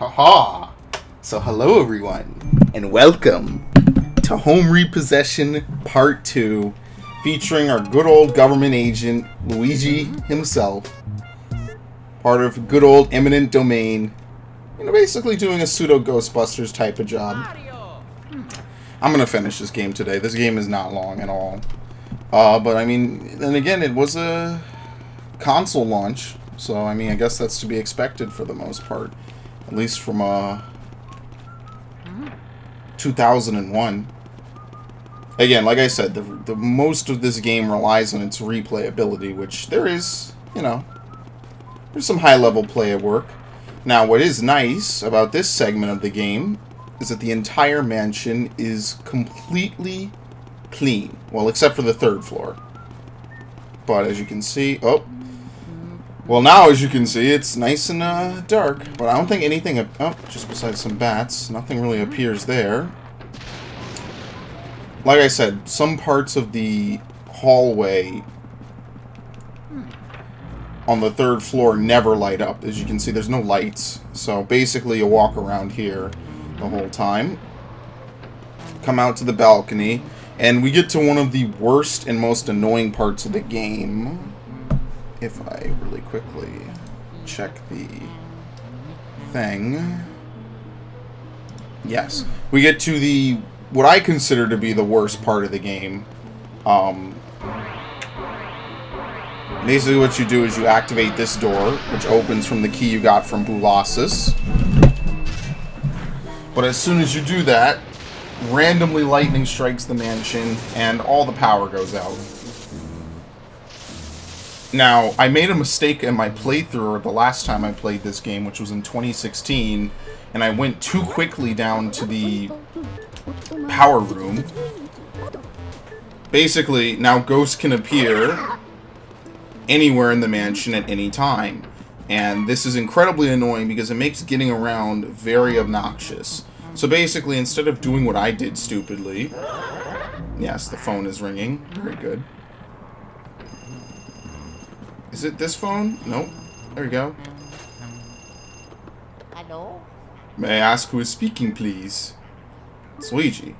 Haha! So hello everyone, and welcome to Home Repossession Part 2, featuring our good old government agent, Luigi himself, part of good old eminent domain, basically doing a pseudo-Ghostbusters type of job. I'm gonna finish this game today. This game is not long at all. But I mean, then again, it was a console launch, so I mean, I guess that's to be expected for the most part. At least from 2001. Again, like I said, the most of this game relies on its replayability, which there is, there's some high-level play at work. Now, what is nice about this segment of the game is that the entire mansion is completely clean. Well, except for the third floor. But as you can see... Well, now, as you can see, it's nice and dark. But I don't think anything... just besides some bats. Nothing really appears there. Like I said, some parts of the hallway on the third floor never light up. As you can see, there's no lights. So basically, you walk around here the whole time. Come out to the balcony. And we get to one of the worst and most annoying parts of the game. If I really quickly check the thing. Yes. We get to the, what I consider to be the worst part of the game. Basically what you do is you activate this door, which opens from the key you got from Bulasis. But as soon as you do that, randomly lightning strikes the mansion and all the power goes out. Now, I made a mistake in my playthrough the last time I played this game, which was in 2016, and I went too quickly down to the power room. Basically, now ghosts can appear anywhere in the mansion at any time. And this is incredibly annoying because it makes getting around very obnoxious. So basically, instead of doing what I did stupidly... Yes, the phone is ringing. Very good. Is it this phone? Nope. There we go. Hello? May I ask who is speaking, please? It's Luigi.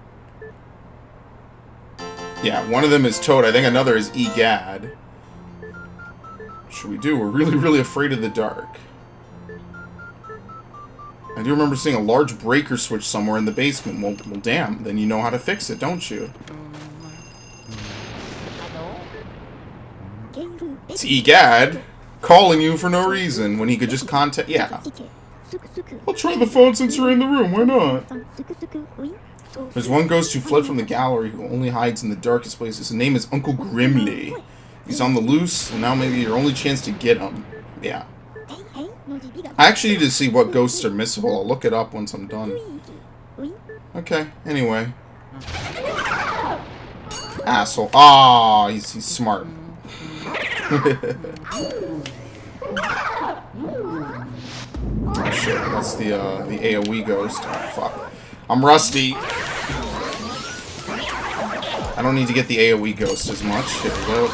Yeah, one of them is Toad. I think another is Egad. What should we do? We're really, really afraid of the dark. I do remember seeing a large breaker switch somewhere in the basement. Well, damn. Then you know how to fix it, don't you? It's Egad calling you for no reason when he could just contact... Yeah. I'll try the phone since you're in the room. Why not? There's one ghost who fled from the gallery who only hides in the darkest places. His name is Uncle Grimly. He's on the loose, and now maybe your only chance to get him. Yeah. I actually need to see what ghosts are missable. I'll look it up once I'm done. Okay, anyway. Asshole. Ah, he's smart. Oh shit, that's the AoE ghost. Oh, fuck. I'm rusty. I don't need to get the AoE ghost as much. Here we go.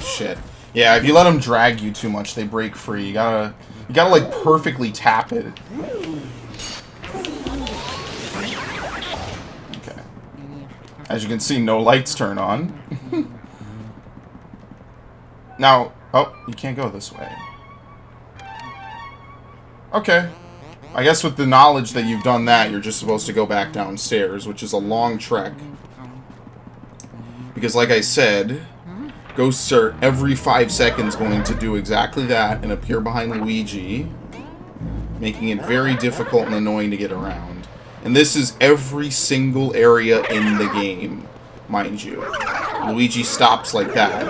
Shit. Yeah, if you let them drag you too much, they break free. You gotta like perfectly tap it. Okay. As you can see, no lights turn on. Now, oh, you can't go this way. Okay. I guess with the knowledge that you've done that, you're just supposed to go back downstairs, which is a long trek. Because like I said... Ghosts are every 5 seconds going to do exactly that and appear behind Luigi, making it very difficult and annoying to get around. And this is every single area in the game, mind you. Luigi stops like that.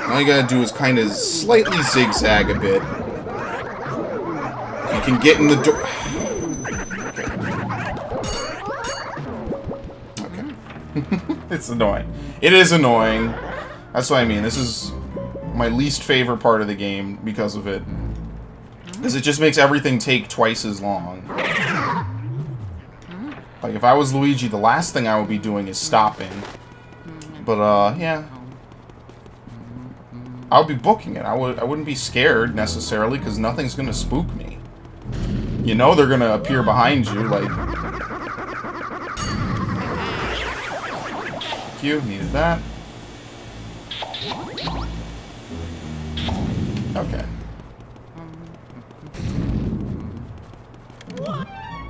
All you gotta do is kind of slightly zigzag a bit. You can get in the door. Okay. It's annoying. It is annoying. That's what I mean. This is my least favorite part of the game because of it. Because it just makes everything take twice as long. Like, if I was Luigi, the last thing I would be doing is stopping. But, yeah. I would be booking it. I wouldn't be scared, necessarily, because nothing's gonna spook me. You know they're gonna appear behind you, like... Thank you, needed that. Okay.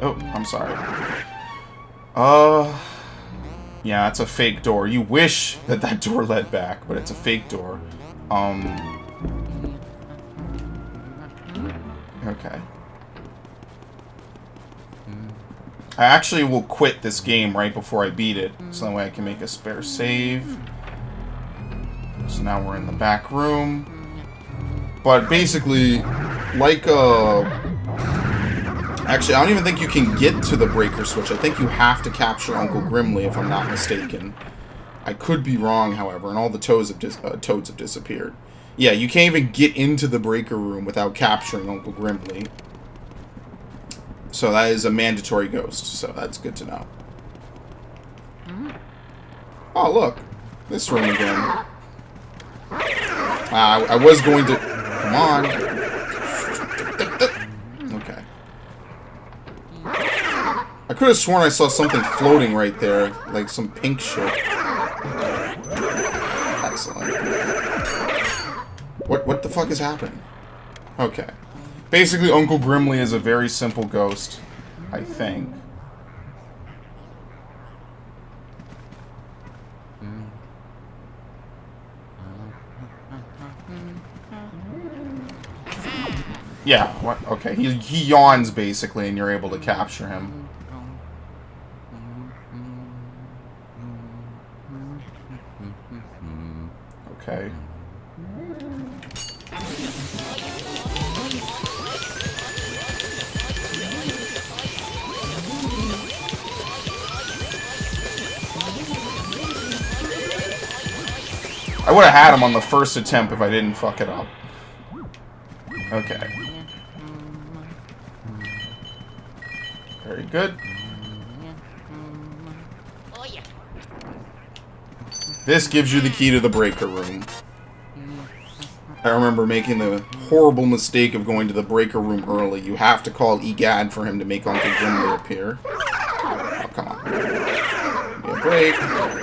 Oh, I'm sorry. Yeah, it's a fake door. You wish that that door led back, but it's a fake door. Okay. I actually will quit this game right before I beat it, so that way I can make a spare save. So now we're in the back room. But basically, like, actually, I don't even think you can get to the breaker switch. I think you have to capture Uncle Grimly, if I'm not mistaken. I could be wrong, however, and all the toads have disappeared. Yeah, you can't even get into the breaker room without capturing Uncle Grimly. So that is a mandatory ghost, so that's good to know. Oh, look. This room again. I was going to... Come on. Okay. I could have sworn I saw something floating right there. Like some pink shit. Excellent. What the fuck is happening? Okay. Basically, Uncle Grimly is a very simple ghost, I think. Yeah, what? Okay, he yawns, basically, and you're able to capture him. Okay. I would have had him on the first attempt if I didn't fuck it up. Okay. Very good. This gives you the key to the breaker room. I remember making the horrible mistake of going to the breaker room early. You have to call Egad for him to make Uncle Grimly appear. Oh, come on. Give me a break.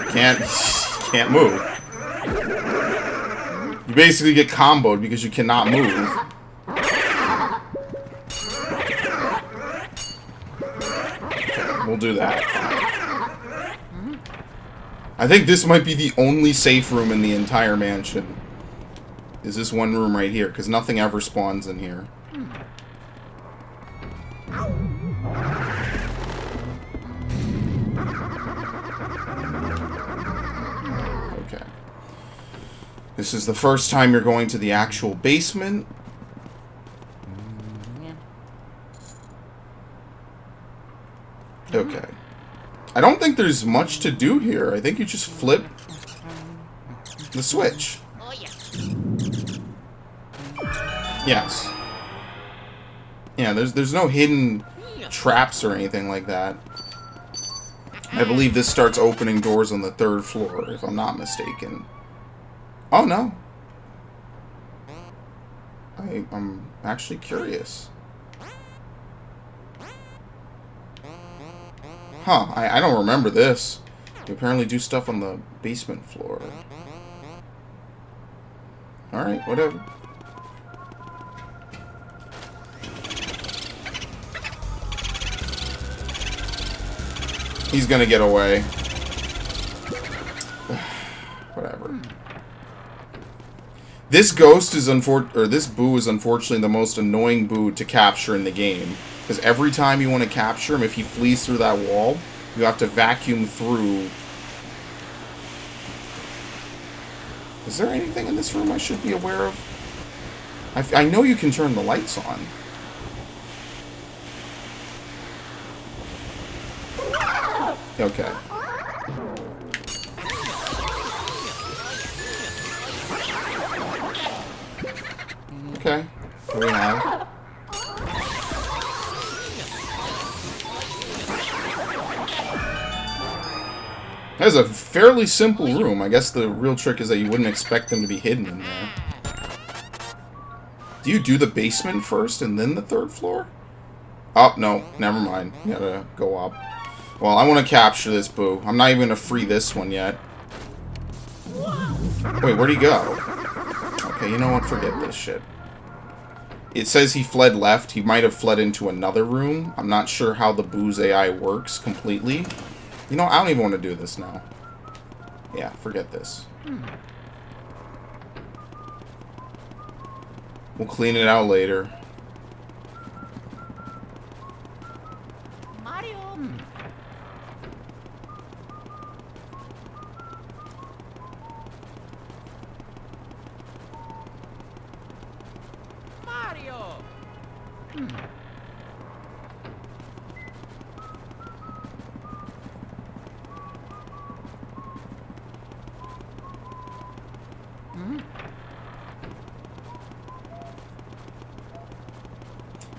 Can't move. You basically get comboed because you cannot move. Okay, we'll do that. I think this might be the only safe room in the entire mansion. Is this one room right here, because nothing ever spawns in here. Okay. This is the first time you're going to the actual basement. Okay. I don't think there's much to do here. I think you just flip the switch. Yes. Yeah, there's no hidden traps or anything like that. I believe this starts opening doors on the 3rd floor, if I'm not mistaken. Oh, no. I'm actually curious. Huh, I don't remember this. You apparently do stuff on the basement floor. Alright, whatever. He's gonna get away. Whatever. This ghost is this boo is unfortunately the most annoying boo to capture in the game. Because every time you want to capture him, if he flees through that wall, you have to vacuum through. Is there anything in this room I should be aware of? I know you can turn the lights on. Okay. Okay. What do we have? That's a fairly simple room. I guess the real trick is that you wouldn't expect them to be hidden in there. Do you do the basement first and then the third floor? Oh, no. Never mind. You gotta go up. Well, I want to capture this boo. I'm not even going to free this one yet. Wait, where'd he go? Okay, you know what? Forget this shit. It says he fled left. He might have fled into another room. I'm not sure how the boo's AI works completely. You know, I don't even want to do this now. Yeah, forget this. We'll clean it out later. Mario. Mario.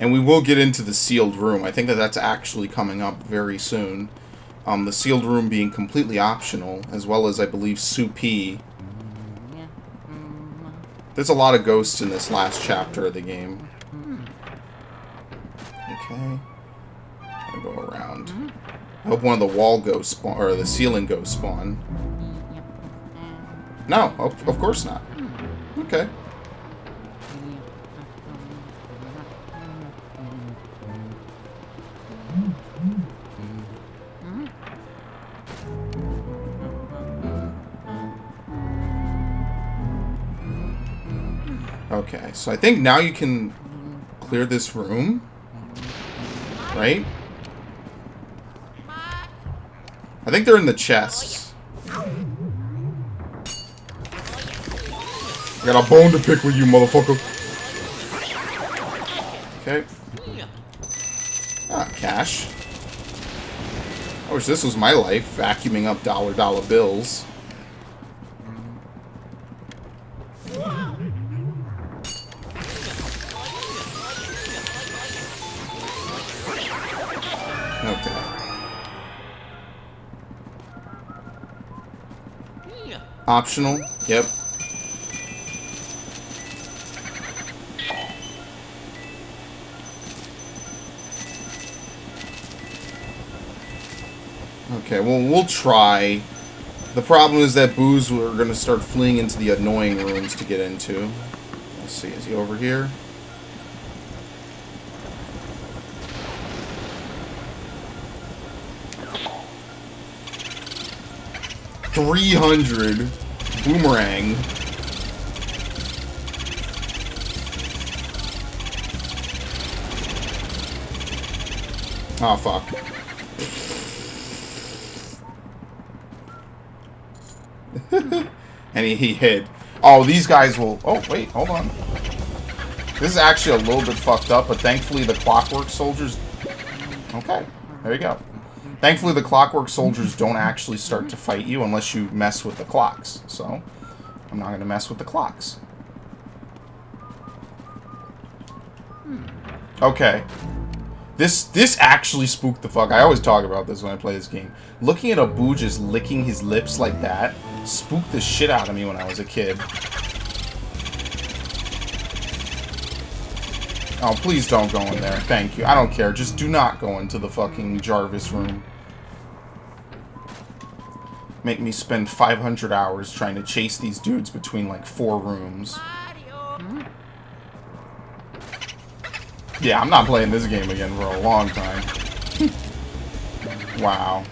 And we will get into the sealed room. I think that that's actually coming up very soon. The sealed room being completely optional, as well as, I believe, Soupy. There's a lot of ghosts in this last chapter of the game. Okay. I'll go around. I hope one of the wall ghosts spawn, or the ceiling ghosts spawn. No, of course not. Okay. Okay, so I think now you can clear this room, right? I think they're in the chests. I got a bone to pick with you, motherfucker. Okay. Ah, cash. I wish this was my life, vacuuming up dollar bills. Okay. Optional? Yep. Okay, well, we'll try. The problem is that boos are going to start fleeing into the annoying rooms to get into. Let's see, is he over here? $300 boomerang. Oh, fuck. And he hid. Oh, these guys will... Oh, wait, hold on. This is actually a little bit fucked up, but thankfully the clockwork soldiers... Okay, there you go. Thankfully the clockwork soldiers don't actually start to fight you unless you mess with the clocks. So, I'm not going to mess with the clocks. Okay. This actually spooked the fuck. I always talk about this when I play this game. Looking at a boo just licking his lips like that spooked the shit out of me when I was a kid. Oh, please don't go in there. Thank you. I don't care. Just do not go into the fucking Jarvis room. Make me spend 500 hours trying to chase these dudes between like 4 rooms. Yeah, I'm not playing this game again for a long time. Wow.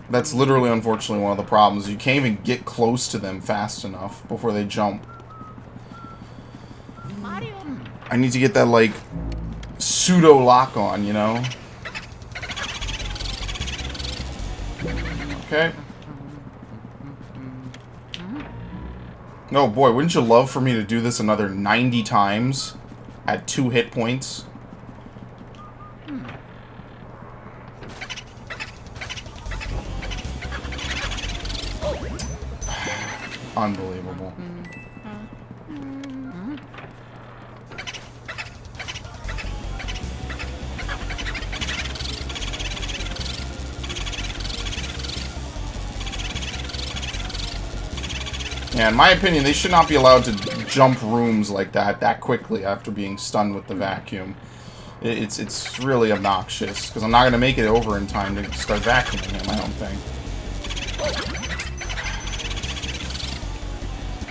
That's literally, unfortunately, one of the problems. You can't even get close to them fast enough before they jump. I need to get that, like, pseudo lock on, you know? Okay. No, boy, wouldn't you love for me to do this another 90 times at 2 hit points? Unbelievable. Yeah, in my opinion, they should not be allowed to jump rooms like that quickly after being stunned with the vacuum. It's really obnoxious, because I'm not going to make it over in time to start vacuuming him, I don't think.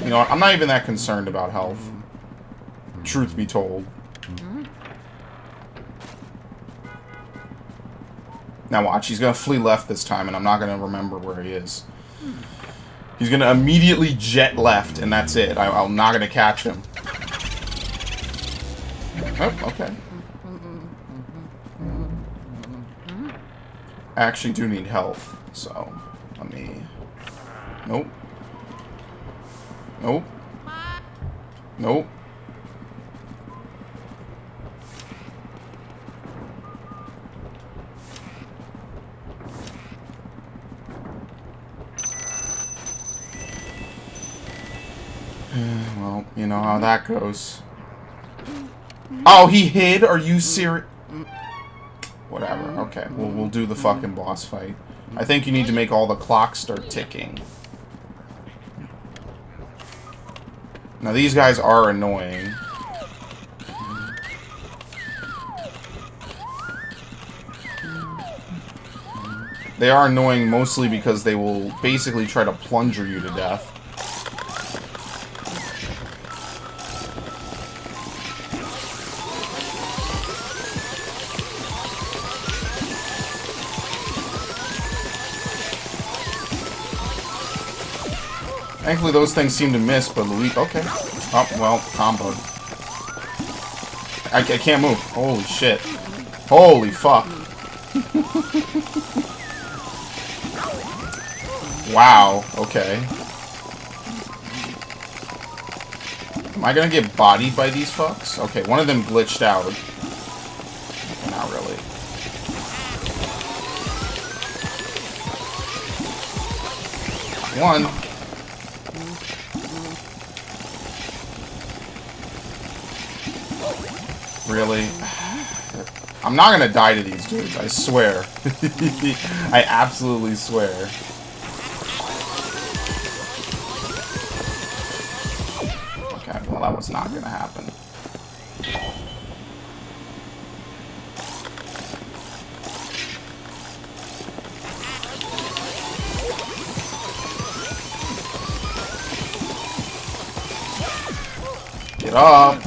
You know what, I'm not even that concerned about health. Truth be told. Now watch, he's going to flee left this time, and I'm not going to remember where he is. He's going to immediately jet left, and that's it. I'm not going to catch him. Oh, okay. I actually do need health, so let me... Nope. Nope. Nope. Well, you know how that goes. Oh, he hid? Are you serious? Whatever. Okay, we'll do the fucking boss fight. I think you need to make all the clocks start ticking. Now, these guys are annoying. They are annoying mostly because they will basically try to plunger you to death. Thankfully, those things seem to miss, but Luigi... Okay. Oh, well, combo. I can't move. Holy shit. Holy fuck. Wow. Okay. Am I gonna get bodied by these fucks? Okay, one of them glitched out. Not really. One. Really? I'm not gonna die to these dudes, I swear. I absolutely swear. Okay, well that was not gonna happen. Get up!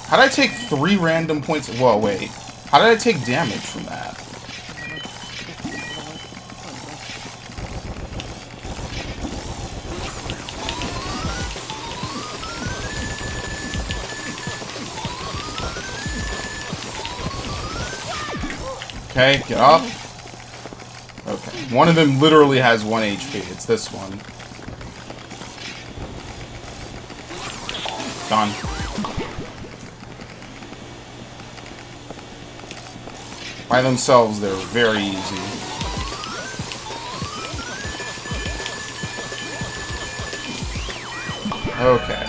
How did I take 3 random points? Whoa, wait. How did I take damage from that? Okay, get up. Okay. One of them literally has 1 HP. It's this one. Done. By themselves, they're very easy. Okay.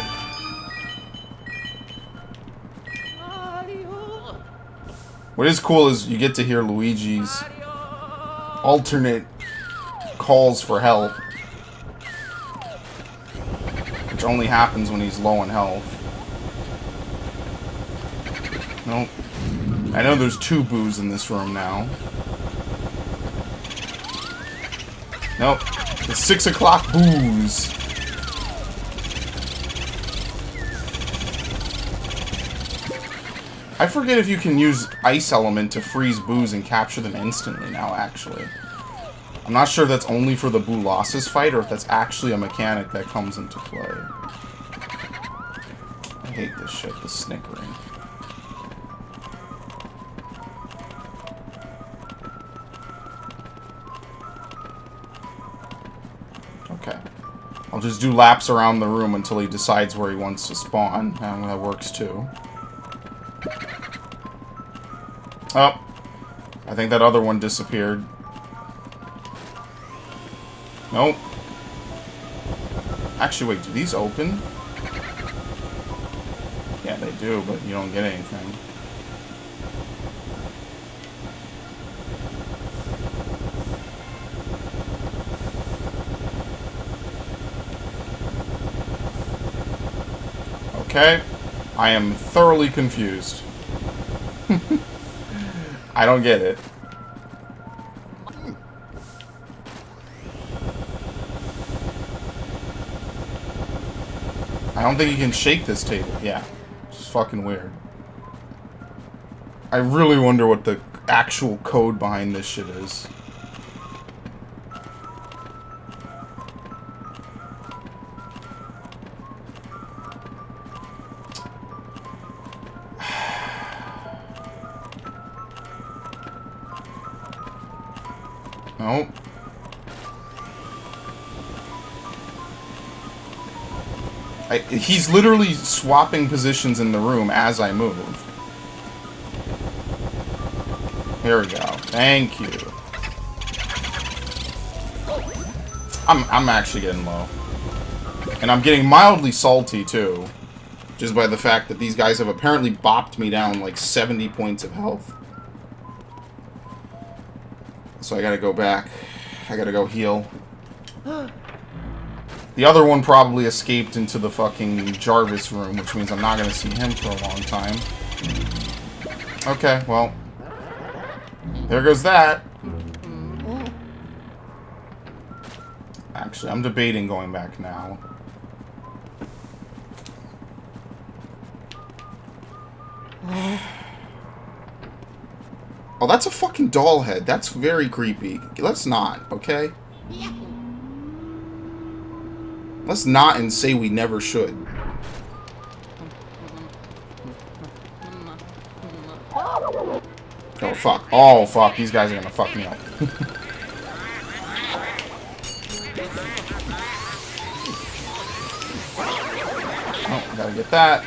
What is cool is you get to hear Luigi's alternate calls for help, which only happens when he's low on health. Nope. I know there's 2 boos in this room now. Nope. The 6 o'clock boos. I forget if you can use Ice Element to freeze boos and capture them instantly now, actually. I'm not sure if that's only for the Boo Losses fight or if that's actually a mechanic that comes into play. I hate this shit, the snickering. Okay. I'll just do laps around the room until he decides where he wants to spawn. And that works too. Oh. I think that other one disappeared. Nope. Actually, wait, do these open? Yeah, they do, but you don't get anything. Okay? I am thoroughly confused. I don't get it. I don't think you can shake this table. Yeah. It's fucking weird. I really wonder what the actual code behind this shit is. No. He's literally swapping positions in the room as I move. Here we go. Thank you. I'm actually getting low. And I'm getting mildly salty, too. Just by the fact that these guys have apparently bopped me down like 70 points of health. So I gotta go back. I gotta go heal. The other one probably escaped into the fucking Jarvis room, which means I'm not gonna see him for a long time. Okay, well. There goes that. Actually, I'm debating going back now. Oh, that's a fucking doll head. That's very creepy. Let's not, okay? Let's not and say we never should. Oh, fuck. Oh, fuck. These guys are gonna fuck me up. Oh, I gotta get that.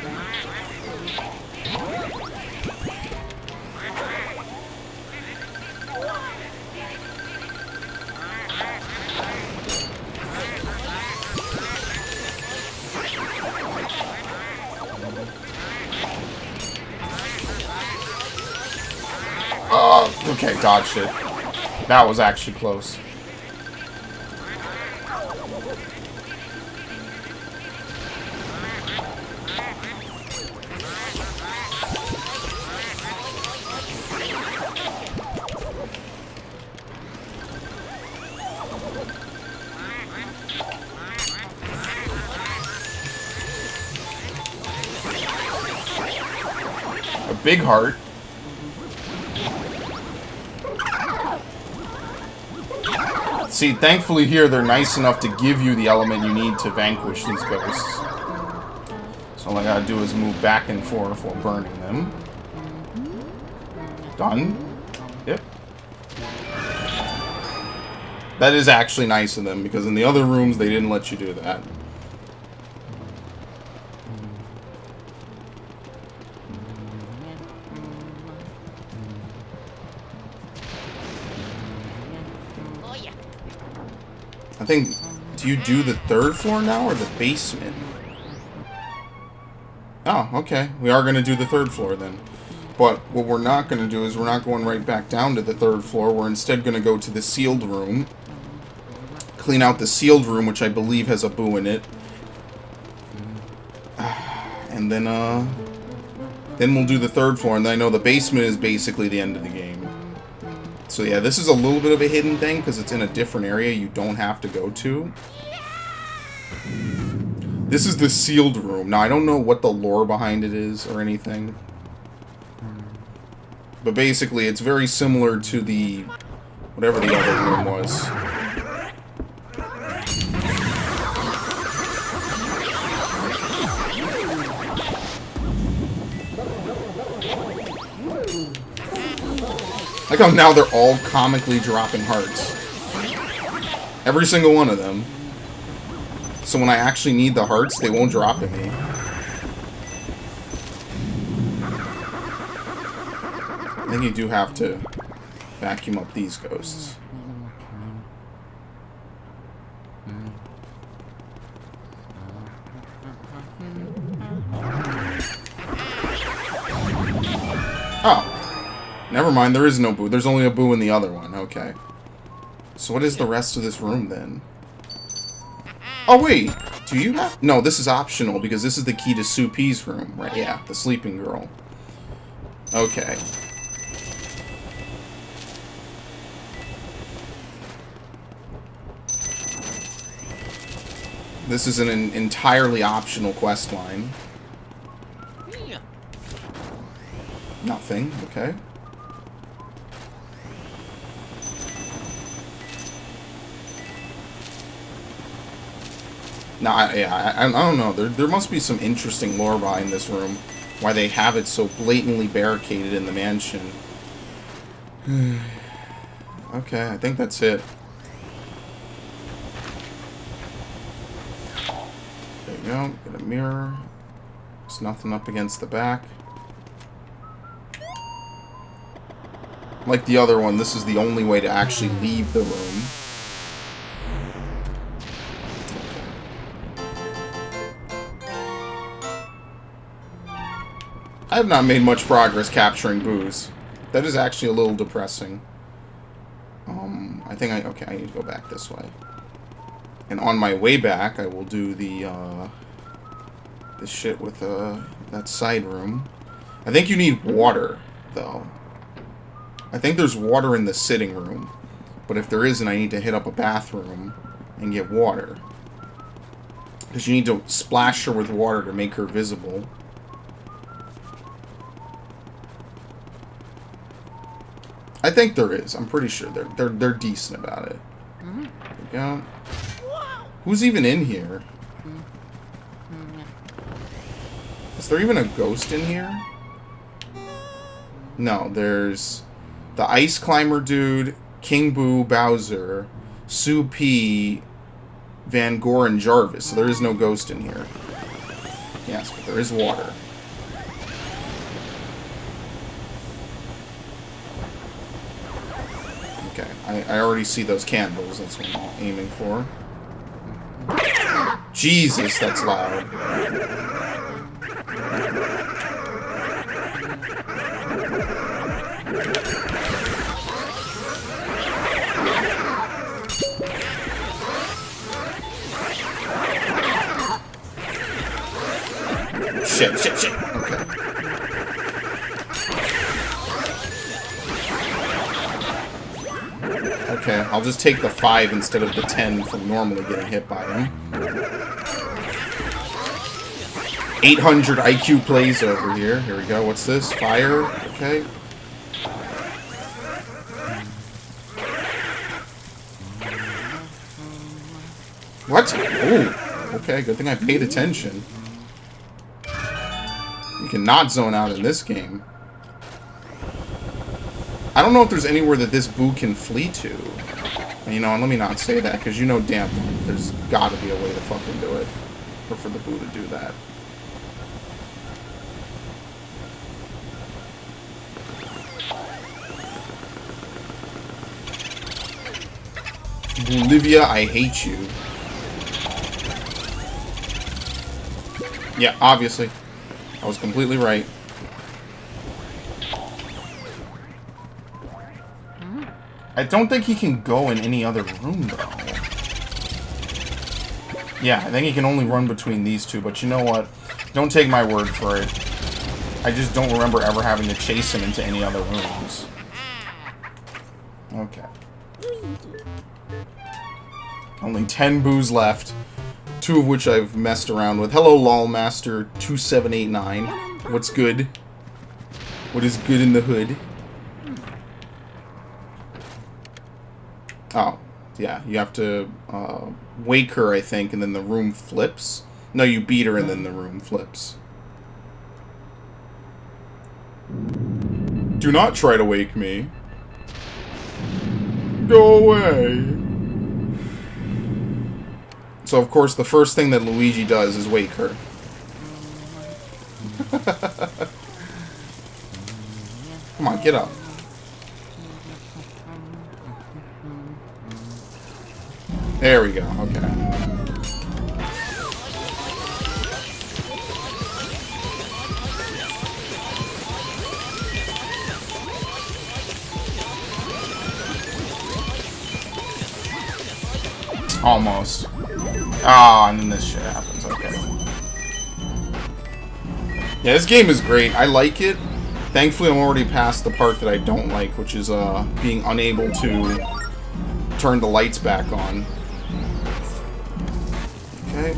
Okay, dodged it. That was actually close. A big heart. See, thankfully here they're nice enough to give you the element you need to vanquish these ghosts. So all I gotta do is move back and forth while burning them. Done. Yep. That is actually nice of them, because in the other rooms they didn't let you do that. I think, do you do the third floor now, or the basement? Oh, okay. We are going to do the third floor, then. But what we're not going to do is we're not going right back down to the third floor. We're instead going to go to the sealed room. Clean out the sealed room, which I believe has a boo in it. And then we'll do the third floor. And then I know the basement is basically the end of the game. So yeah, this is a little bit of a hidden thing, because it's in a different area you don't have to go to. This is the sealed room. Now, I don't know what the lore behind it is, or anything. But basically, it's very similar to the... whatever the other room was. Like how now they're all comically dropping hearts. Every single one of them. So when I actually need the hearts, they won't drop at me. I think you do have to vacuum up these ghosts. Oh. Never mind, there is no boo. There's only a boo in the other one. Okay. So what is the rest of this room, then? Oh, wait! Do you have... No, this is optional because this is the key to Sue P's room, right? Yeah, the sleeping girl. Okay. This is an entirely optional quest line. Nothing. Okay. No, I don't know. There must be some interesting lore behind this room. Why they have it so blatantly barricaded in the mansion. Okay, I think that's it. There you go. Get a mirror. There's nothing up against the back. Like the other one, this is the only way to actually leave the room. I have not made much progress capturing booze. That is actually a little depressing. I think okay, I need to go back this way. And on my way back, I will do the shit with that side room. I think you need water, though. I think there's water in the sitting room. But if there isn't, I need to hit up a bathroom and get water. Because you need to splash her with water to make her visible. I think there is. I'm pretty sure they're decent about it. There we go. Who's even in here? Is there even a ghost in here? No, there's the Ice Climber dude, King Boo, Bowser, Sue P, Van Gore, and Jarvis. So there is no ghost in here. Yes, but there is water. Okay, I already see those candles. That's what I'm aiming for. Jesus, that's loud. Shit. Okay. Okay, I'll just take the 5 instead of the 10 from normally getting hit by him. 800 IQ plays over here. Here we go. What's this? Fire. Okay. What? Oh. Okay, good thing I paid attention. You cannot zone out in this game. I don't know if there's anywhere that this Boo can flee to. You know, and let me not say that, because you know damn there's got to be a way to fucking do it. Or for the Boo to do that. Olivia, I hate you. Yeah, obviously. I was completely right. I don't think he can go in any other room, though. Yeah, I think he can only run between these two, but you know what? Don't take my word for it. I just don't remember ever having to chase him into any other rooms. Okay. Only 10 Boos left. 2 of which I've messed around with. Hello, LOLmaster2789. What's good? What is good in the hood? Oh, yeah. You have to wake her, I think, and then the room flips. No, you beat her and then the room flips. Do not try to wake me. Go away. So, of course, the first thing that Luigi does is wake her. Come on, get up. There we go, okay. Almost. Ah, and then this shit happens. Okay. Yeah, this game is great. I like it. Thankfully, I'm already past the part that I don't like, which is being unable to turn the lights back on. Okay.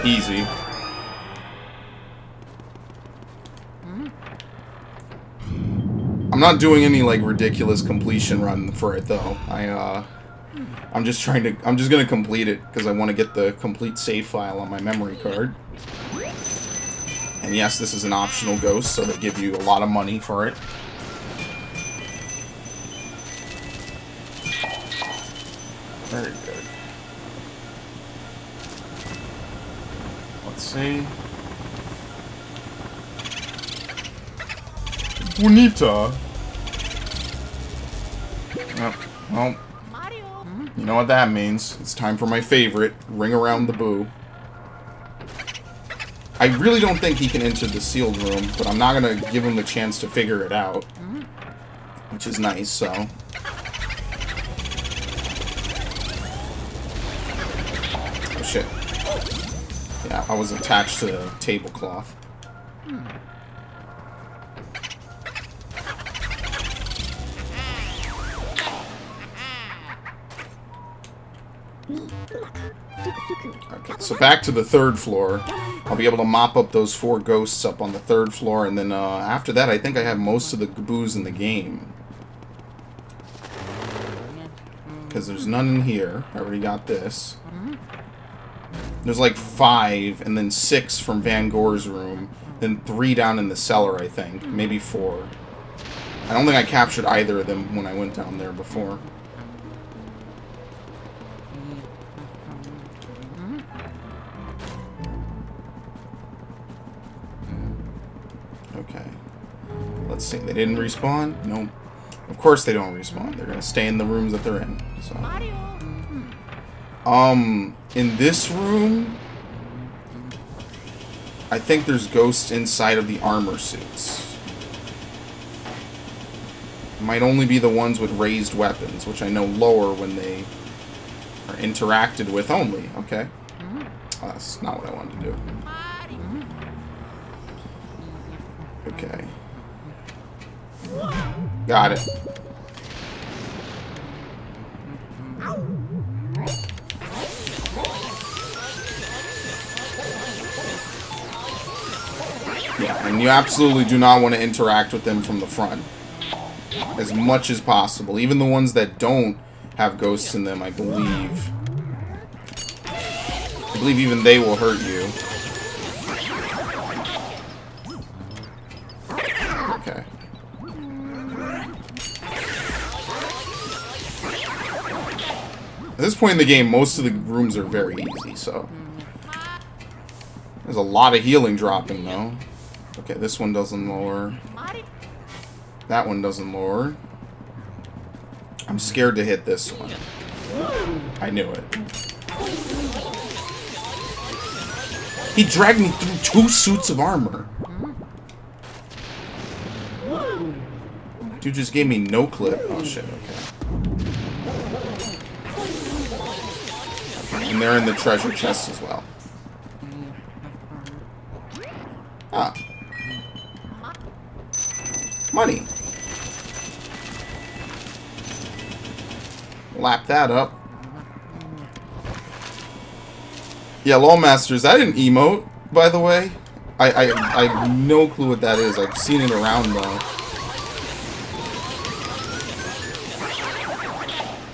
Easy. I'm not doing any like ridiculous completion run for it though. I'm just gonna complete it because I want to get the complete save file on my memory card. And yes, this is an optional ghost, so they give you a lot of money for it. Very good. Let's see. Bonita. Oh, well, you know what that means. It's time for my favorite, Ring Around the Boo. I really don't think he can enter the sealed room, but I'm not going to give him the chance to figure it out. Which is nice, so. Oh, shit. Yeah, I was attached to the tablecloth. Okay, so back to the third floor. I'll be able to mop up those 4 ghosts up on the 3rd floor, and then after that, I think I have most of the boos in the game. Because there's none in here. I already got this. There's like 5, and then 6 from Van Gore's room, then 3 down in the cellar, I think. Maybe 4. I don't think I captured either of them when I went down there before. Okay. Let's see. They didn't respawn? Nope. Of course they don't respawn. They're gonna stay in the rooms that they're in. So. In this room, I think there's ghosts inside of the armor suits. Might only be the ones with raised weapons, which I know lower when they are interacted with only. Okay. Oh, that's not what I wanted to do. Okay. Got it. Yeah, and you absolutely do not want to interact with them from the front. As much as possible. Even the ones that don't have ghosts in them, I believe. I believe even they will hurt you. Okay. At this point in the game, most of the rooms are very easy, so. There's a lot of healing dropping, though. Okay, this one doesn't lower. That one doesn't lower. I'm scared to hit this one. I knew it. He dragged me through 2 suits of armor. Dude just gave me no clip. Oh shit, okay. And they're in the treasure chest as well. Ah. Money. Lap that up. Yeah, Lawmasters, I didn't emote, by the way. I have no clue what that is. I've seen it around, though.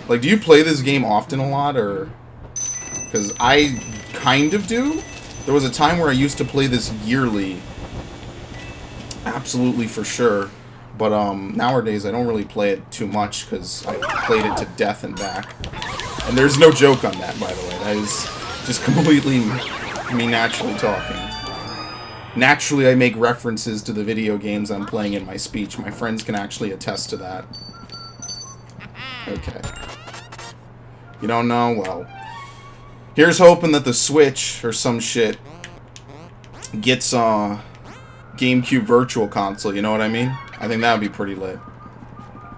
Like, do you play this game often a lot, or... Because I kind of do. There was a time where I used to play this yearly. Absolutely, for sure. But, nowadays I don't really play it too much, because I played it to death and back. And there's no joke on that, by the way. That is just completely me naturally talking. Naturally, I make references to the video games I'm playing in my speech. My friends can actually attest to that. Okay. You don't know? Well, here's hoping that the Switch, or some shit, gets, GameCube Virtual Console, you know what I mean? I think that would be pretty lit.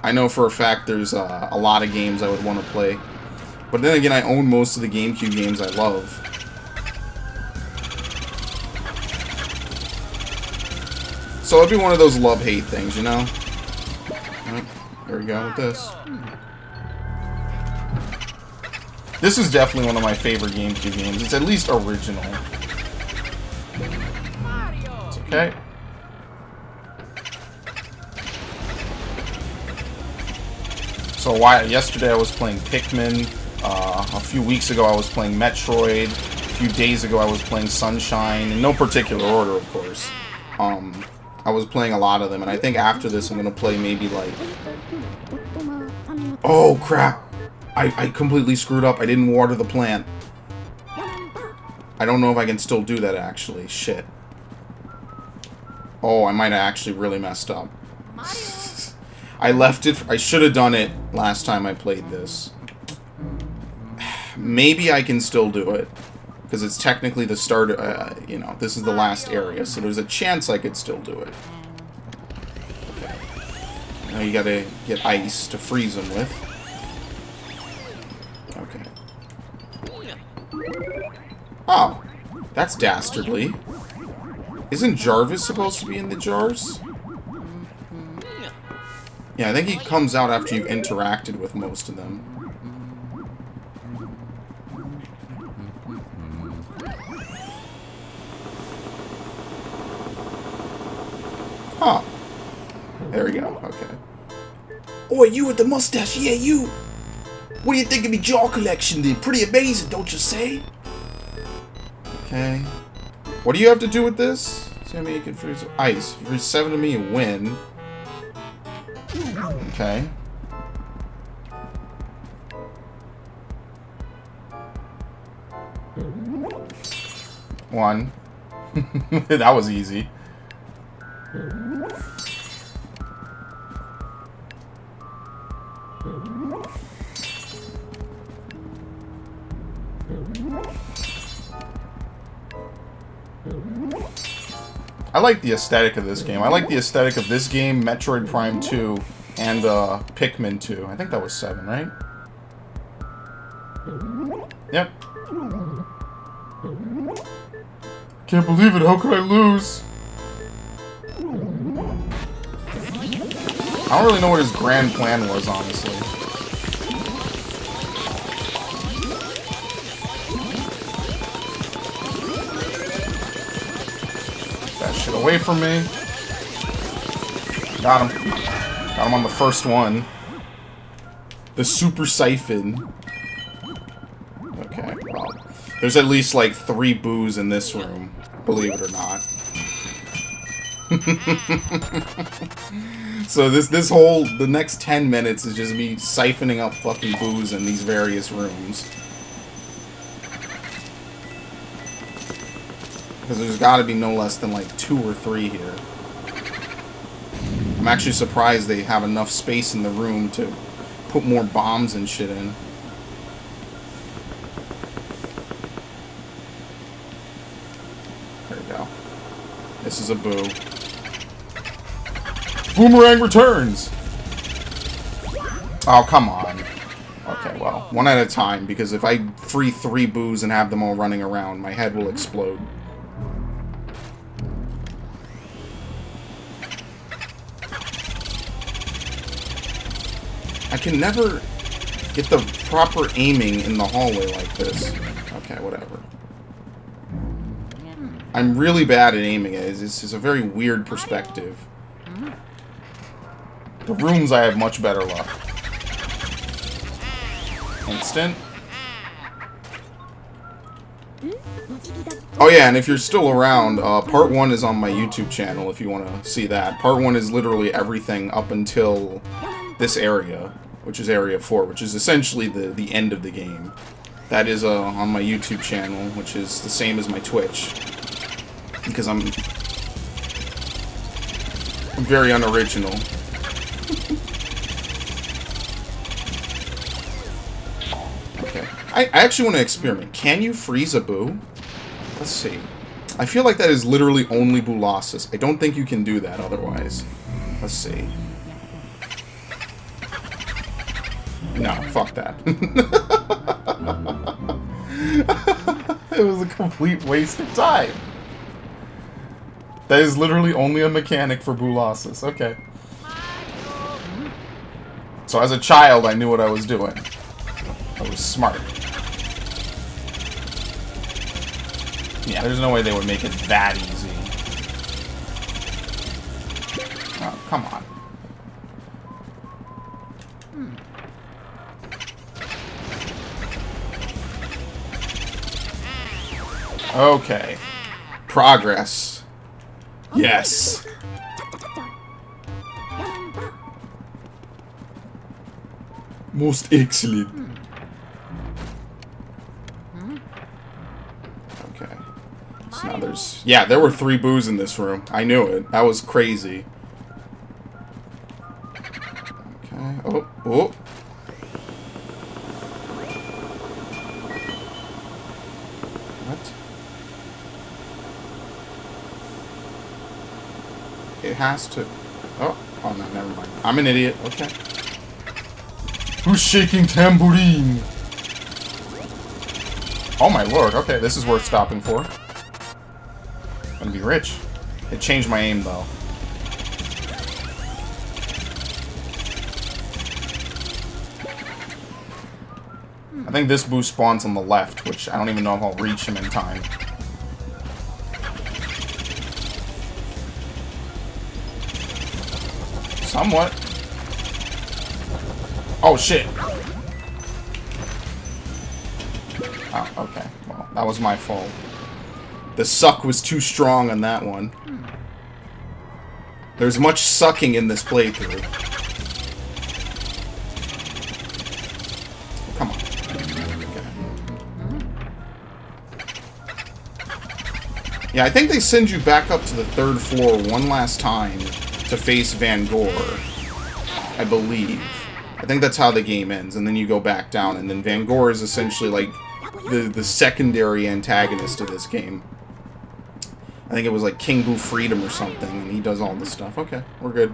I know for a fact there's a lot of games I would want to play. But then again, I own most of the GameCube games I love. So it'd be one of those love-hate things, you know? Right, there we go with this. This is definitely one of my favorite GameCube games. It's at least original. It's okay. So yesterday I was playing Pikmin. A few weeks ago I was playing Metroid. A few days ago I was playing Sunshine. In no particular order, of course. I was playing a lot of them, and I think after this I'm gonna play maybe like... Oh crap! I completely screwed up. I didn't water the plant. I don't know if I can still do that, actually. Shit. Oh, I might have actually really messed up. I left it... I should have done it last time I played this. Maybe I can still do it. Because it's technically the start... you know, this is the last area. So there's a chance I could still do it. Okay. Now you gotta get ice to freeze them with. Okay. Oh. That's dastardly. Isn't Jarvis supposed to be in the jars? Yeah, I think he comes out after you've interacted with most of them. Huh. There we go. Okay. Oh, you with the mustache. Yeah, you. What do you think of me jaw collection then? Pretty amazing, don't you say? Okay. What do you have to do with this? See how many you can freeze ice. If you freeze 7 to me, you win. Okay. One. That was easy. I like the aesthetic of this game. I like the aesthetic of this game, Metroid Prime 2, and Pikmin 2. I think that was 7, right? Yep. Can't believe it. How could I lose? I don't really know what his grand plan was, honestly. That shit away from me. Got him. Got him on the first one. The Super Siphon. Okay, well. There's at least like 3 boos in this room, believe it or not. So the next 10 minutes is just me siphoning up fucking boos in these various rooms. Because there's gotta be no less than like 2 or 3 here. I'm actually surprised they have enough space in the room to put more bombs and shit in. There we go. This is a boo. Boomerang returns! Oh, come on. Okay, well, one at a time, because if I free 3 boos and have them all running around, my head will explode. I can never get the proper aiming in the hallway like this. Okay, whatever. I'm really bad at aiming it. This is a very weird perspective. The rooms I have much better luck. Instant. Oh yeah, and if you're still around, part 1 is on my YouTube channel if you want to see that. Part 1 is literally everything up until this area, which is Area 4, which is essentially the end of the game. That is on my YouTube channel, which is the same as my Twitch. Because I'm very unoriginal. Okay. I actually want to experiment. Can you freeze a boo? Let's see. I feel like that is literally only Boolossus. I don't think you can do that otherwise. Let's see. No, fuck that. It was a complete waste of time. That is literally only a mechanic for Boolossus. Okay. So as a child, I knew what I was doing. I was smart. Yeah, there's no way they would make it that easy. Oh, come on. Okay. Progress. Yes. Most excellent. Okay. So now there's... Yeah, there were 3 boos in this room. I knew it. That was crazy. Okay. Oh, oh. What? It has to... Oh, oh no, never mind. I'm an idiot. Okay. Who's shaking tambourine? Oh my lord, okay, this is worth stopping for. I'm gonna be rich. It changed my aim, though. I think this boo spawns on the left, which I don't even know if I'll reach him in time. Somewhat. Oh, shit. Oh, okay. Well, that was my fault. The suck was too strong on that one. There's much sucking in this playthrough. Oh, come on. Okay. Yeah, I think they send you back up to the 3rd floor one last time to face Van Gore. I believe. I think that's how the game ends, and then you go back down, and then Van Gore is essentially like the secondary antagonist of this game. I think it was like King Boo Freedom or something, and he does all this stuff. Okay, we're good.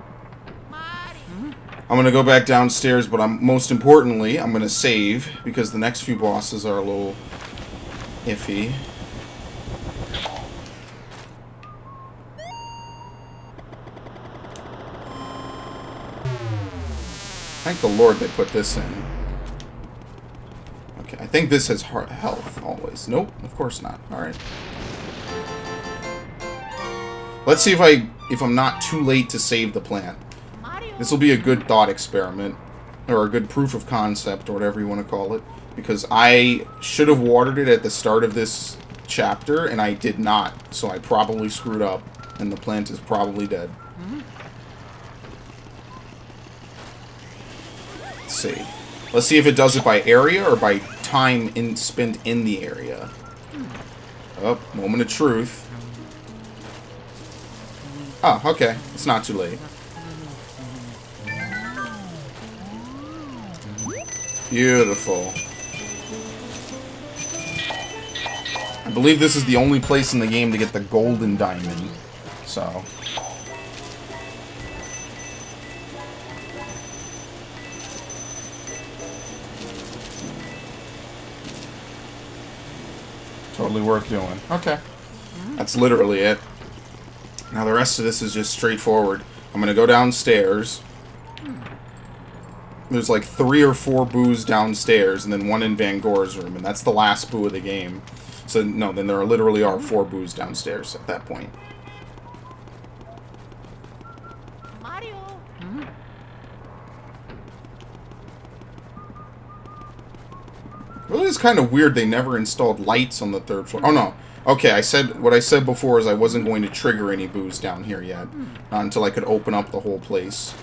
I'm gonna go back downstairs, but most importantly, I'm gonna save, because the next few bosses are a little iffy. Thank the Lord they put this in. Okay, I think this has health always. Nope, of course not. Alright. Let's see if I'm not too late to save the plant. This will be a good thought experiment. Or a good proof of concept, or whatever you want to call it. Because I should have watered it at the start of this chapter, and I did not. So I probably screwed up, and the plant is probably dead. Let's see. Let's see if it does it by area or by time spent in the area. Oh, moment of truth. Oh, okay. It's not too late. Beautiful. I believe this is the only place in the game to get the golden diamond. So... totally worth doing. Okay. That's literally it. Now the rest of this is just straightforward. I'm going to go downstairs. There's like 3 or 4 boos downstairs, and then 1 in Van Gore's room, and that's the last boo of the game. So, no, then there literally are 4 boos downstairs at that point. Mario. Really, it's kind of weird they never installed lights on the 3rd floor. Oh, no. Okay, what I said before is I wasn't going to trigger any boos down here yet. Not until I could open up the whole place.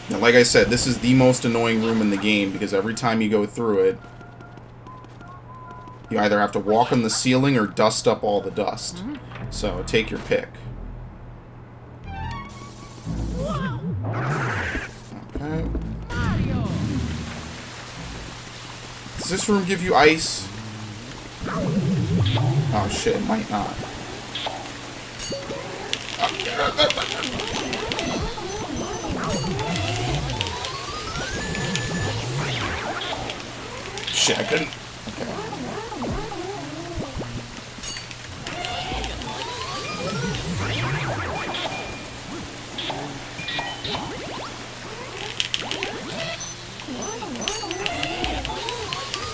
Now, like I said, this is the most annoying room in the game, because every time you go through it, you either have to walk on the ceiling or dust up all the dust. So, take your pick. Okay. Does this room give you ice? Oh shit, it might not. shit, I couldn't. Okay.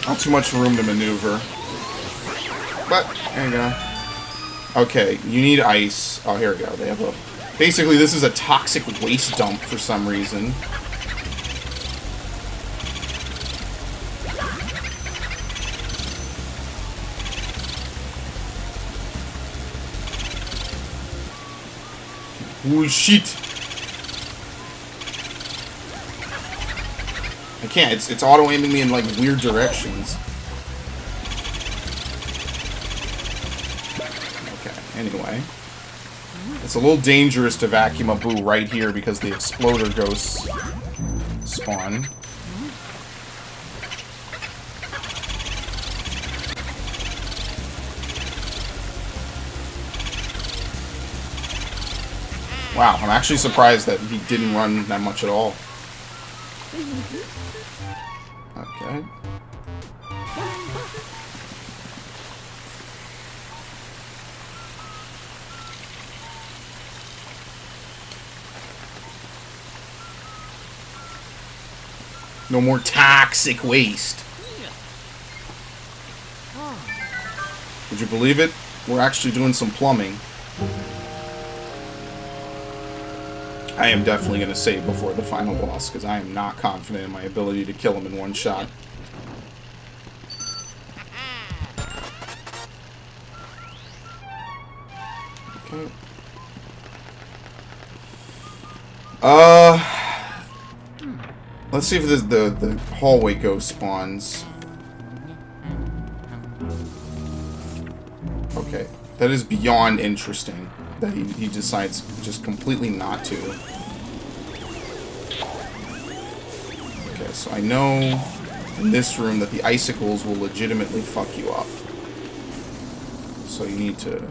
Not too much room to maneuver. But, there you go. Okay, you need ice. Oh, here we go. They have a... Basically, this is a toxic waste dump for some reason. Oh, shit. I can't. It's auto-aiming me in, like, weird directions. Okay, anyway. It's a little dangerous to vacuum a boo right here because the exploder ghosts spawn. Wow, I'm actually surprised that he didn't run that much at all. Okay. No more toxic waste. Would you believe it? We're actually doing some plumbing. I am definitely going to save before the final boss, because I am not confident in my ability to kill him in one shot. Okay. Let's see if the hallway ghost spawns. Okay. That is beyond interesting. That he decides just completely not to. Okay, so I know in this room that the icicles will legitimately fuck you up. So you need to...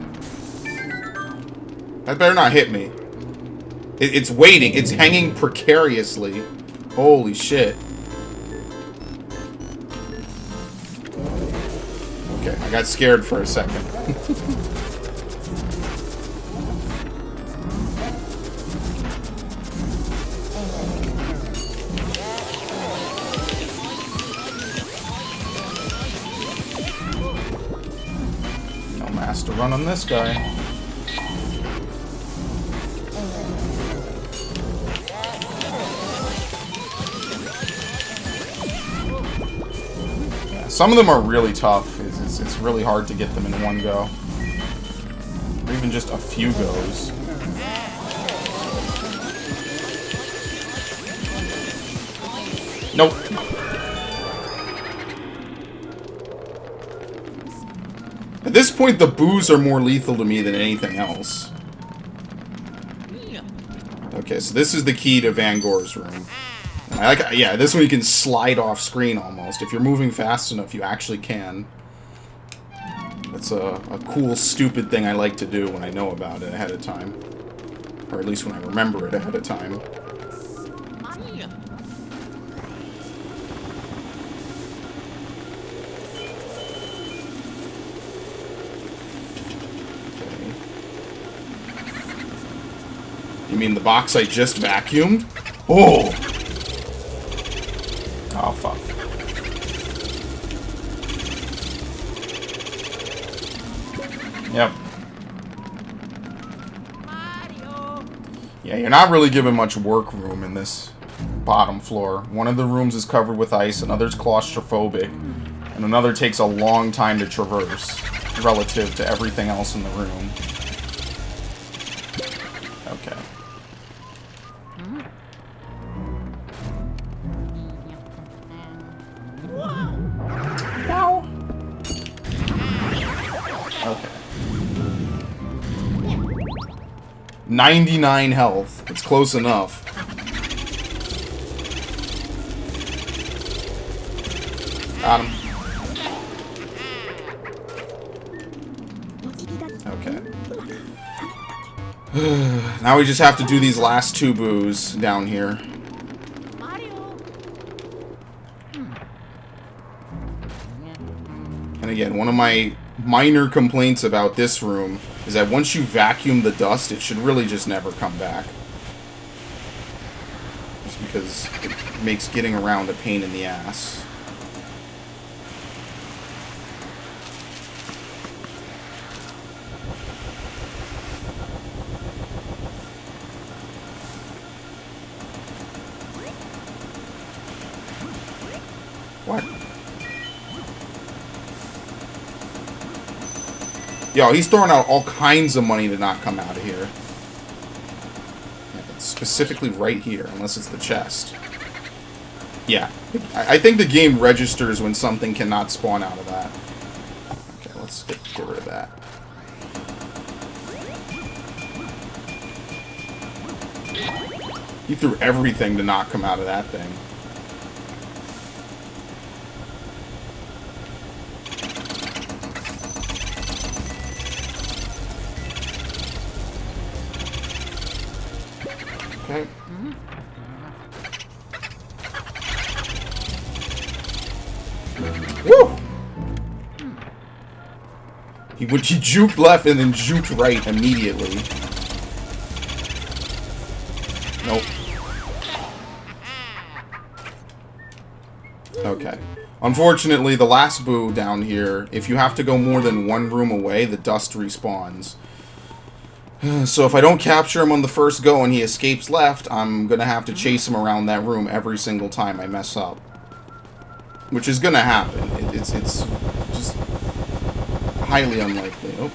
That better not hit me. It's waiting. It's hanging precariously. Holy shit. Okay, I got scared for a second. To run on this guy. Yeah, some of them are really tough. It's really hard to get them in one go. Or even just a few goes. Nope. At this point, the boos are more lethal to me than anything else. Okay, so this is the key to Van Gore's room. Yeah, this one you can slide off screen almost. If you're moving fast enough, you actually can. That's a cool, stupid thing I like to do when I know about it ahead of time. Or at least when I remember it ahead of time. You mean the box I just vacuumed? Oh! Oh, fuck. Yep. Yeah, you're not really given much work room in this bottom floor. One of the rooms is covered with ice, another's claustrophobic, and another takes a long time to traverse relative to everything else in the room. Okay. Wow. Okay. 99 health. It's close enough. Got him. Okay. Now we just have to do these last two boos down here. again, one of my minor complaints about this room is that once you vacuum the dust, it should really just never come back. Just because it makes getting around a pain in the ass. What? Yo, he's throwing out all kinds of money to not come out of here. Yeah, it's specifically right here, unless it's the chest. Yeah. I think the game registers when something cannot spawn out of that. Okay, let's get rid of that. He threw everything to not come out of that thing. Okay. Woo! He juked left and then juked right immediately. Nope. Okay. Unfortunately, the last boo down here, if you have to go more than one room away, the dust respawns. So if I don't capture him on the first go and he escapes left, I'm going to have to chase him around that room every single time I mess up. Which is going to happen. It's just highly unlikely. Oh.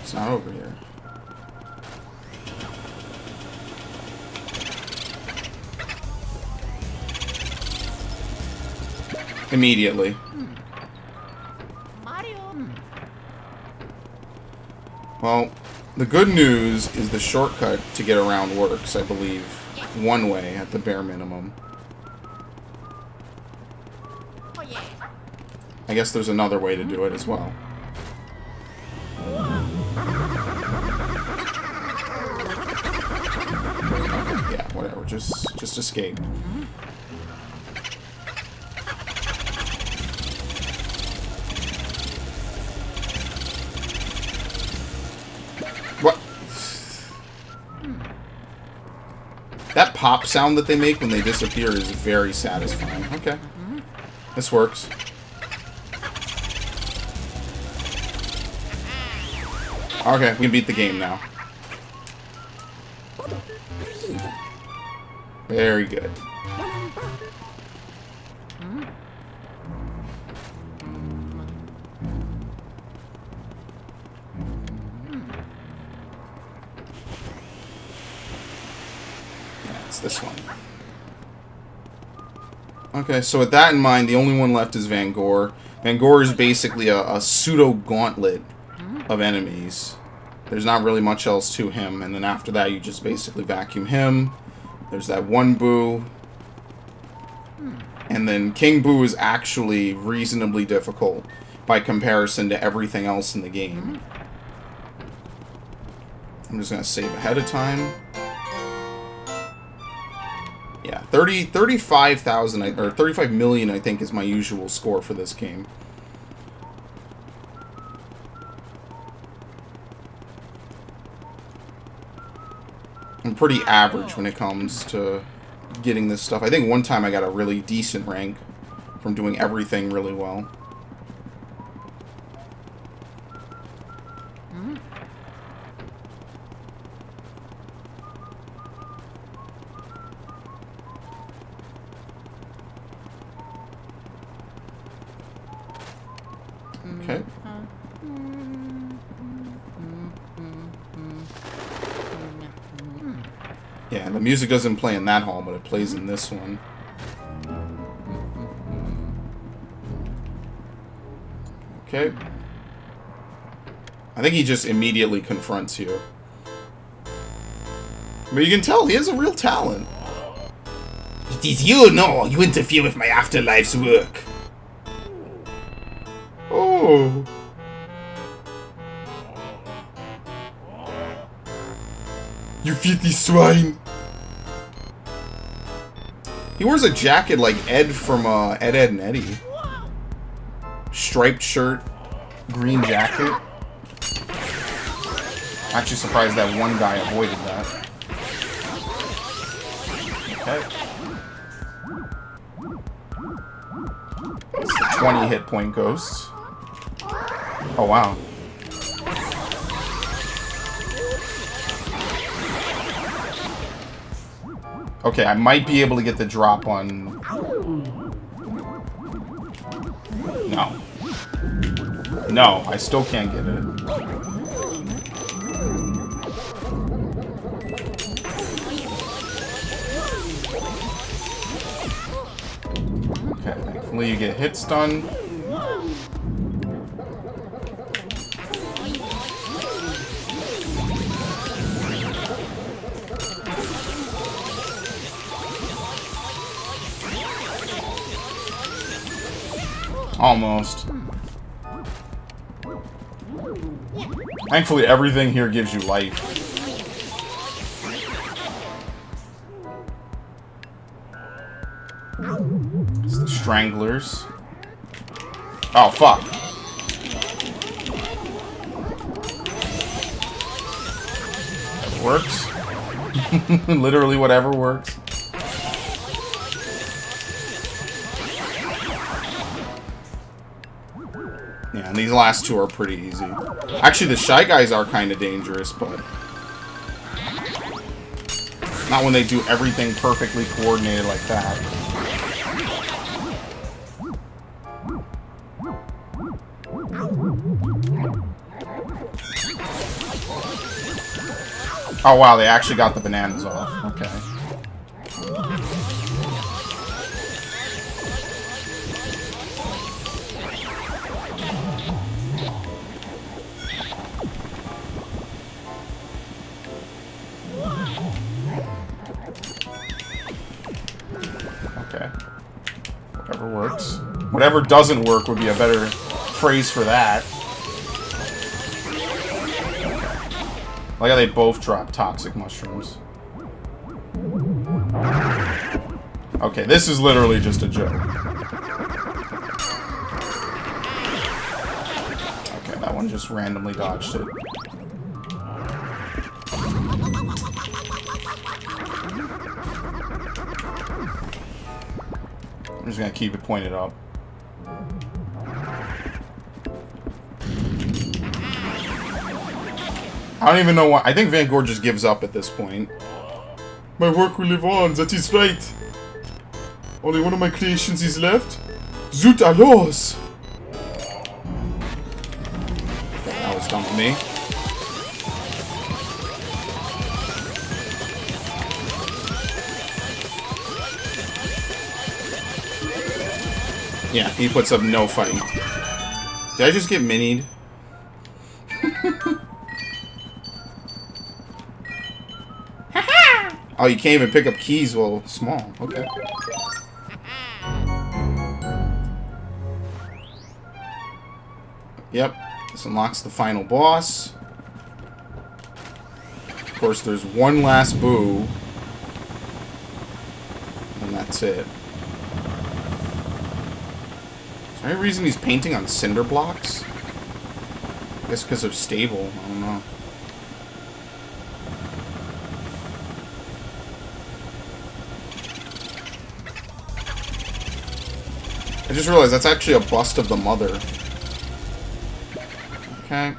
It's not over here. Immediately. Well, the good news is the shortcut to get around works, I believe, one way at the bare minimum. I guess there's another way to do it as well. Yeah, whatever, just escape. What? That pop sound that they make when they disappear is very satisfying. Okay. This works. Okay, we can beat the game now. Very good. That's this one. Okay, so with that in mind, the only one left is Van Gore. Van Gore is basically a pseudo-gauntlet of enemies. There's not really much else to him, and then after that you just basically vacuum him. There's that one Boo. And then King Boo is actually reasonably difficult by comparison to everything else in the game. I'm just gonna save ahead of time. Yeah, 35,000 or 35 million I think is my usual score for this game. I'm pretty average when it comes to getting this stuff. I think one time I got a really decent rank from doing everything really well. Okay. Yeah, the music doesn't play in that hall, but it plays in this one. Okay. I think he just immediately confronts you. But you can tell he has a real talent. It is you, no! You interfere with my afterlife's work. Oh. You filthy swine! He wears a jacket like Ed from Ed, Edd and Eddy. striped shirt, green jacket. Actually surprised that one guy avoided that. Okay. It's the 20 hit point ghosts. Oh, wow. Okay, I might be able to get the drop on... No. No, I still can't get it. Okay, thankfully you get hit stun. Almost. Thankfully, everything here gives you life. It's the stranglers. Oh, fuck. That works. Literally whatever works. Yeah, and these last two are pretty easy. Actually, the Shy Guys are kind of dangerous, but... not when they do everything perfectly coordinated like that. Oh, wow, they actually got the bananas off. Okay. Okay. Whatever works. Whatever doesn't work would be a better phrase for that. Like how they both drop toxic mushrooms. Okay, this is literally just a joke. Okay, that one just randomly dodged it. I'm just gonna keep it pointed up. I don't even know why. I think Van Gogh just gives up at this point. My work will live on, that is right. Only one of my creations is left. Zut alors! That was dumb of me. Yeah, he puts up no fight. Did I just get minied? Oh, you can't even pick up keys while small. Okay. Yep. This unlocks the final boss. Of course, there's one last boo. And that's it. Is there any reason he's painting on cinder blocks? I guess because they're stable. I don't know. I just realized that's actually a bust of the mother. Okay.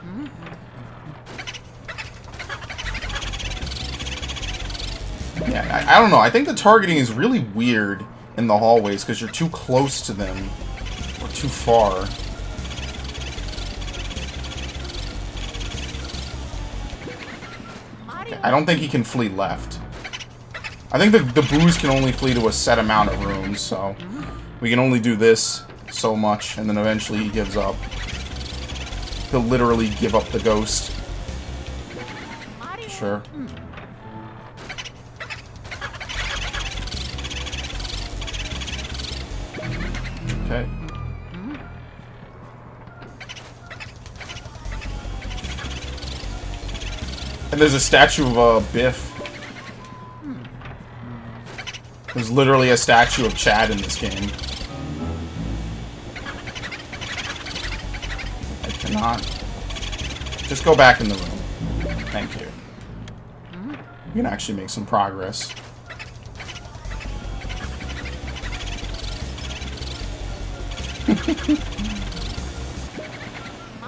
Yeah, I don't know. I think the targeting is really weird in the hallways because you're too close to them or too far. Okay, I don't think he can flee left. I think the boos can only flee to a set amount of rooms, so we can only do this so much, and then eventually he gives up. He'll literally give up the ghost. Sure. Okay. And there's a statue of Biff. There's literally a statue of Chad in this game. Cannot. Just go back in the room. Thank you. We can actually make some progress.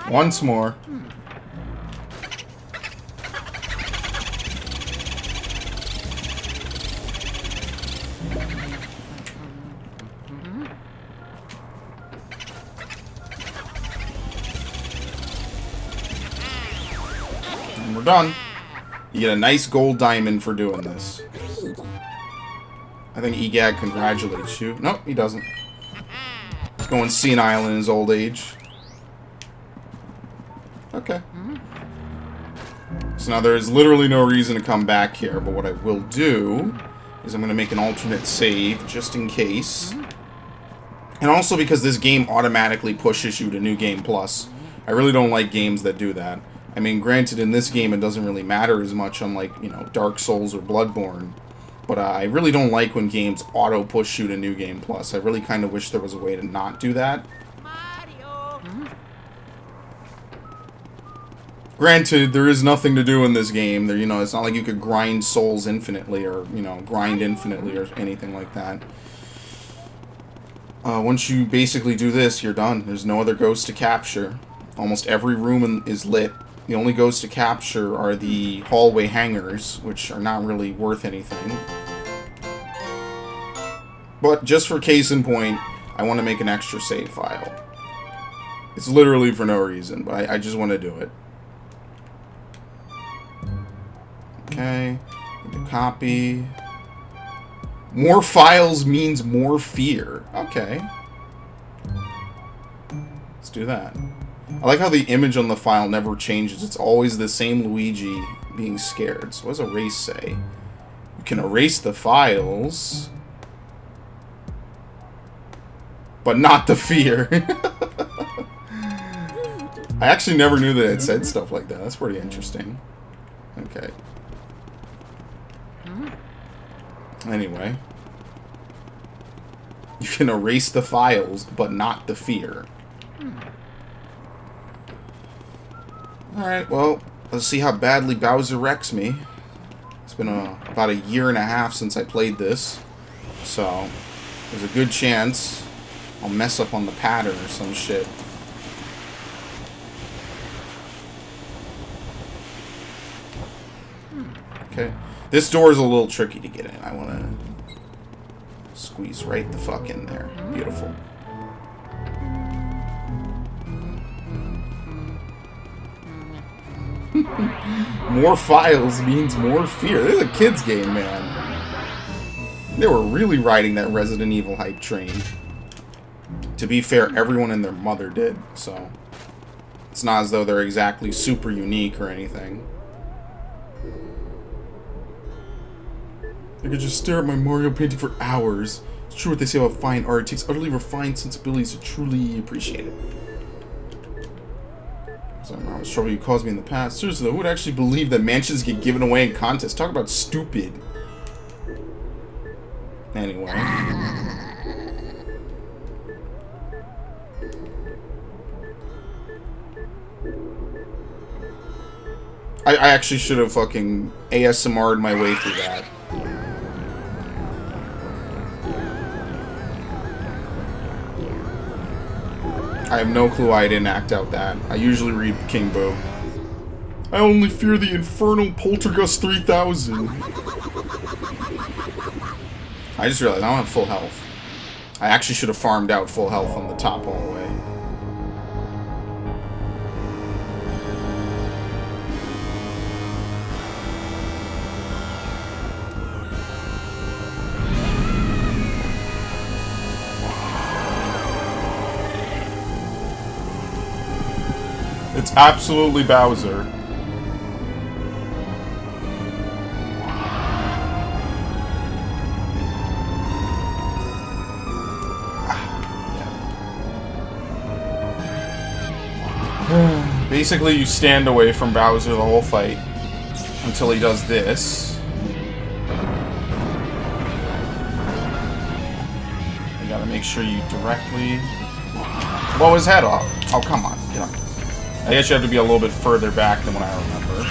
Once more. And we're done. You get a nice gold diamond for doing this. I think EGAG congratulates you. Nope, he doesn't. He's going senile in his old age. Okay. So now there is literally no reason to come back here, but what I will do is I'm going to make an alternate save, just in case. And also because this game automatically pushes you to New Game Plus. I really don't like games that do that. I mean, granted, in this game it doesn't really matter as much, unlike, you know, Dark Souls or Bloodborne. But I really don't like when games auto-push you to New Game Plus. I really kind of wish there was a way to not do that. Mario. Granted, there is nothing to do in this game. There, you know, it's not like you could grind souls infinitely or, you know, grind infinitely or anything like that. Once you basically do this, you're done. There's no other ghosts to capture. Almost every room is lit. The only ghosts to capture are the hallway hangers, which are not really worth anything. But just for case in point, I want to make an extra save file. It's literally for no reason, but I just want to do it. Okay, the copy. More files means more fear. Okay. Let's do that. I like how the image on the file never changes. It's always the same Luigi being scared. So what does erase say? You can erase the files, but not the fear. I actually never knew that it said stuff like that. That's pretty interesting. Okay. Anyway. You can erase the files, but not the fear. Alright, well, let's see how badly Bowser wrecks me. It's been about a year and a half since I played this. So, there's a good chance I'll mess up on the pattern or some shit. Okay. This door is a little tricky to get in. I want to squeeze right the fuck in there. Beautiful. More files means more fear. This is a kid's game, man. They were really riding that Resident Evil hype train. To be fair, everyone and their mother did, so it's not as though they're exactly super unique or anything. I could just stare at my Mario painting for hours. It's true what they say about fine art. It takes utterly refined sensibilities to truly appreciate it. I remember how much trouble you caused me in the past. Seriously, though, who would actually believe that mansions get given away in contests? Talk about stupid. Anyway. I actually should have fucking ASMR'd my way through that. I have no clue why I didn't act out that. I usually read King Boo. I only fear the infernal Poltergust 3000. I just realized I don't have full health. I actually should have farmed out full health on the top all the way. It's absolutely Bowser. Basically, you stand away from Bowser the whole fight until he does this. You gotta make sure you directly blow his head off. Oh, come on. Get on. I guess you have to be a little bit further back than what I remember.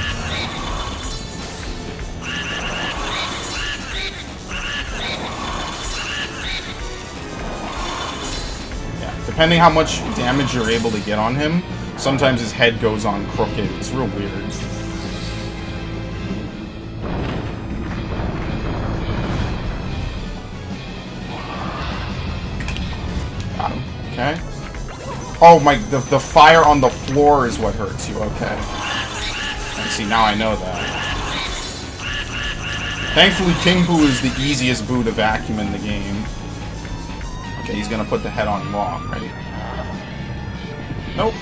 Yeah, depending how much damage you're able to get on him, sometimes his head goes on crooked. It's real weird. Got him. Okay. Oh my, the fire on the floor is what hurts you. Okay. I see, now I know that. Thankfully, King Boo is the easiest Boo to vacuum in the game. Okay, he's gonna put the head on lock, right? Nope.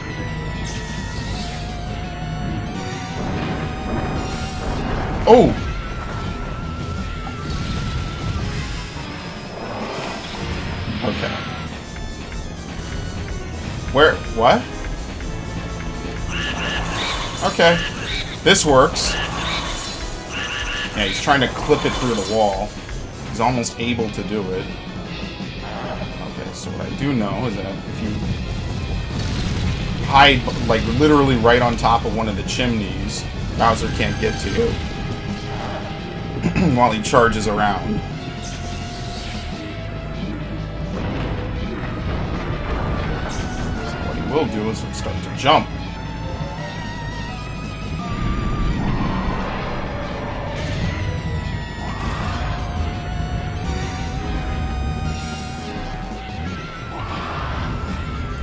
Oh! Okay. Where? What? Okay. This works. Yeah, he's trying to clip it through the wall. He's almost able to do it. Okay, so what I do know is that if you hide, like, literally right on top of one of the chimneys, Bowser can't get to you while he charges around. So what he will do is he'll start to jump.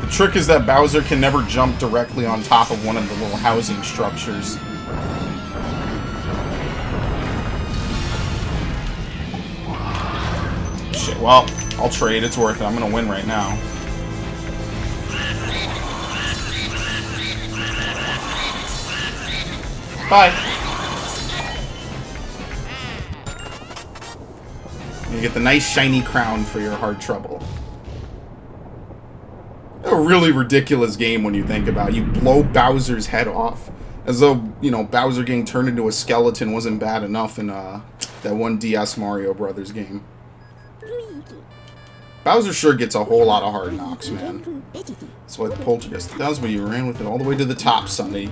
The trick is that Bowser can never jump directly on top of one of the little housing structures. Shit, well, I'll trade. It's worth it. I'm gonna win right now. Bye. You get the nice shiny crown for your hard trouble. A really ridiculous game when you think about it. You blow Bowser's head off. As though, you know, Bowser getting turned into a skeleton wasn't bad enough in that one DS Mario Brothers game. Bowser sure gets a whole lot of hard knocks, man. That's why the Poltergeist does, but you ran with it all the way to the top, Sonny.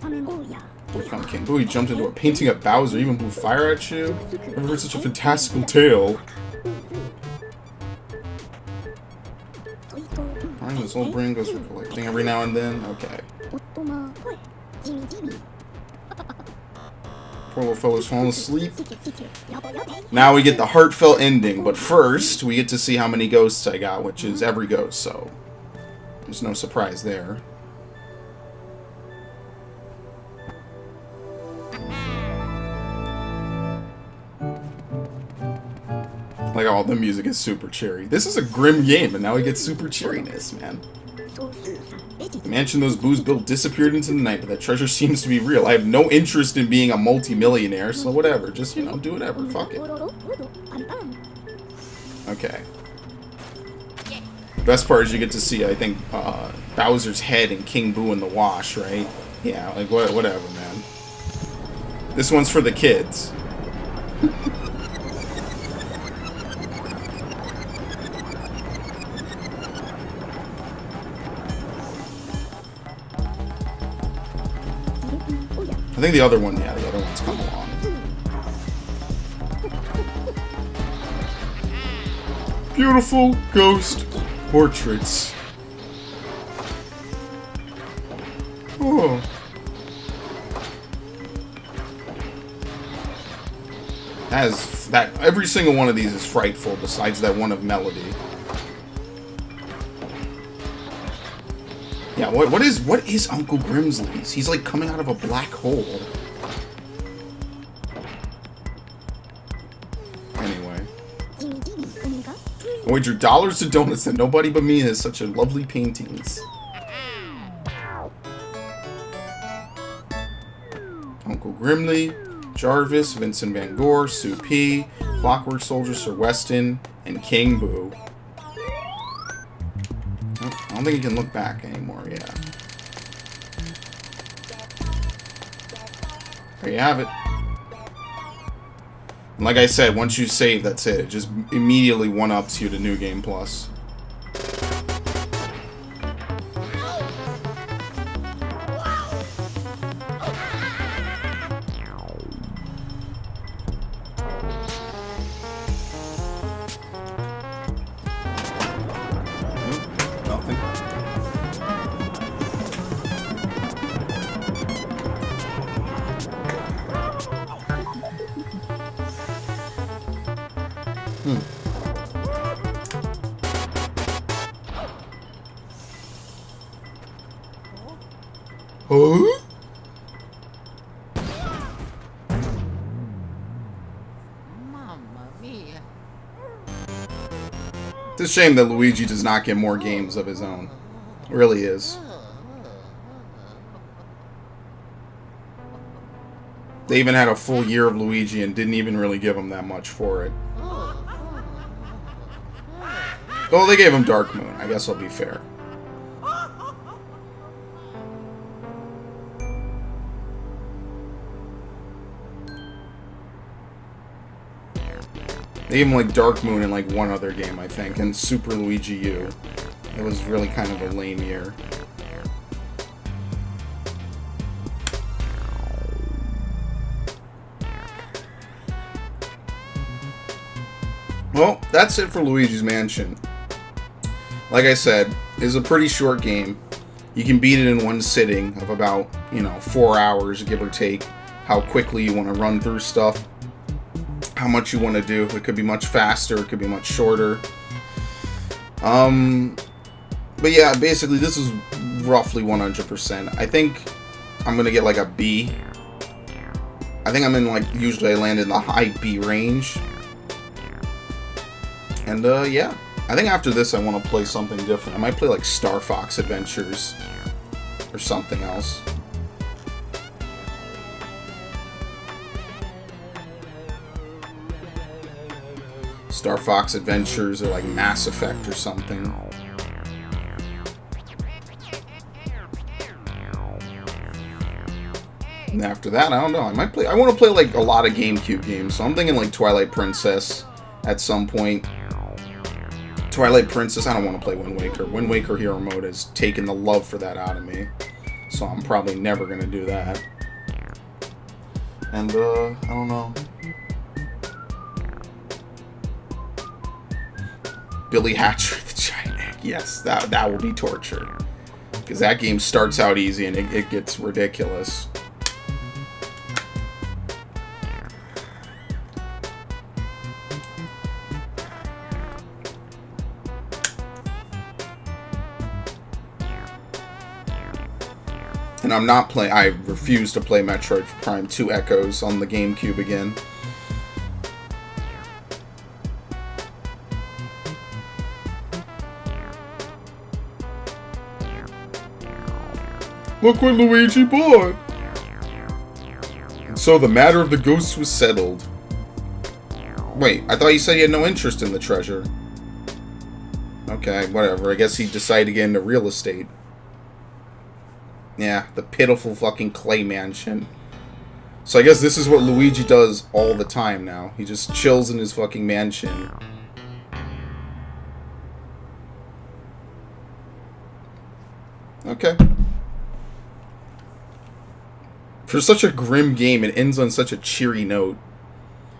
Here comes King Boo. He jumped into a painting of Bowser, even blew fire at you. Never heard such a fantastical tale. Alright, this old brain goes for collecting every now and then. Okay. Poor little fella's falling asleep. Now we get the heartfelt ending, but first we get to see how many ghosts I got, which is every ghost, so there's no surprise there. Like, oh, the music is super cheery. This is a grim game, and now we get super cheeriness, man. The mansion those Boos built disappeared into the night, but that treasure seems to be real. I have no interest in being a multi-millionaire, so whatever. Just, you know, do whatever. Fuck it. Okay. Best part is you get to see, I think, Bowser's head and King Boo in the wash, right? Yeah, like, whatever, man. This one's for the kids. I think the other one, yeah, the other one's come along. Beautiful ghost portraits. Oh. Every single one of these is frightful, besides that one of Melody. Yeah, what is Uncle Grimsley's? He's like coming out of a black hole. Anyway. I wager dollars to donuts that nobody but me has such a lovely paintings. Uncle Grimley, Jarvis, Vincent Van Gogh, Sue P, Clockwork Soldier, Sir Weston, and King Boo. I don't think you can look back anymore, yeah. There you have it. And like I said, once you save, that's it. It just immediately one-ups you to New Game Plus. Huh? Mamma mia. It's a shame that Luigi does not get more games of his own. It really is. They even had a full year of Luigi and didn't even really give him that much for it. Oh, they gave him Dark Moon. I guess I'll be fair. They gave him like Dark Moon in like one other game, I think, and Super Luigi U. It was really kind of a lame year. Well, that's it for Luigi's Mansion. Like I said, it's a pretty short game. You can beat it in one sitting of about, 4 hours, give or take. How quickly you want to run through stuff. How much you want to do. It could be much faster, it could be much shorter. But yeah, basically this is roughly 100%. I think I'm going to get like a B. I think I'm in usually I land in the high B range. And yeah, I think after this I want to play something different. I might play like Star Fox Adventures or something else. Star Fox Adventures or like Mass Effect or something. And after that, I don't know. I want to play like a lot of GameCube games. So I'm thinking like Twilight Princess at some point. Twilight Princess, I don't want to play Wind Waker. Wind Waker Hero Mode has taken the love for that out of me. So I'm probably never going to do that. And, I don't know. Billy Hatcher, the Giant Egg. Yes, that will be torture. Because that game starts out easy and it gets ridiculous. And I'm not playing. I refuse to play Metroid Prime 2 Echoes on the GameCube again. Look what Luigi bought! So the matter of the ghosts was settled. Wait, I thought you said he had no interest in the treasure. Okay, whatever. I guess he decided to get into real estate. Yeah, the pitiful fucking clay mansion. So I guess this is what Luigi does all the time now. He just chills in his fucking mansion. Okay. For such a grim game, it ends on such a cheery note.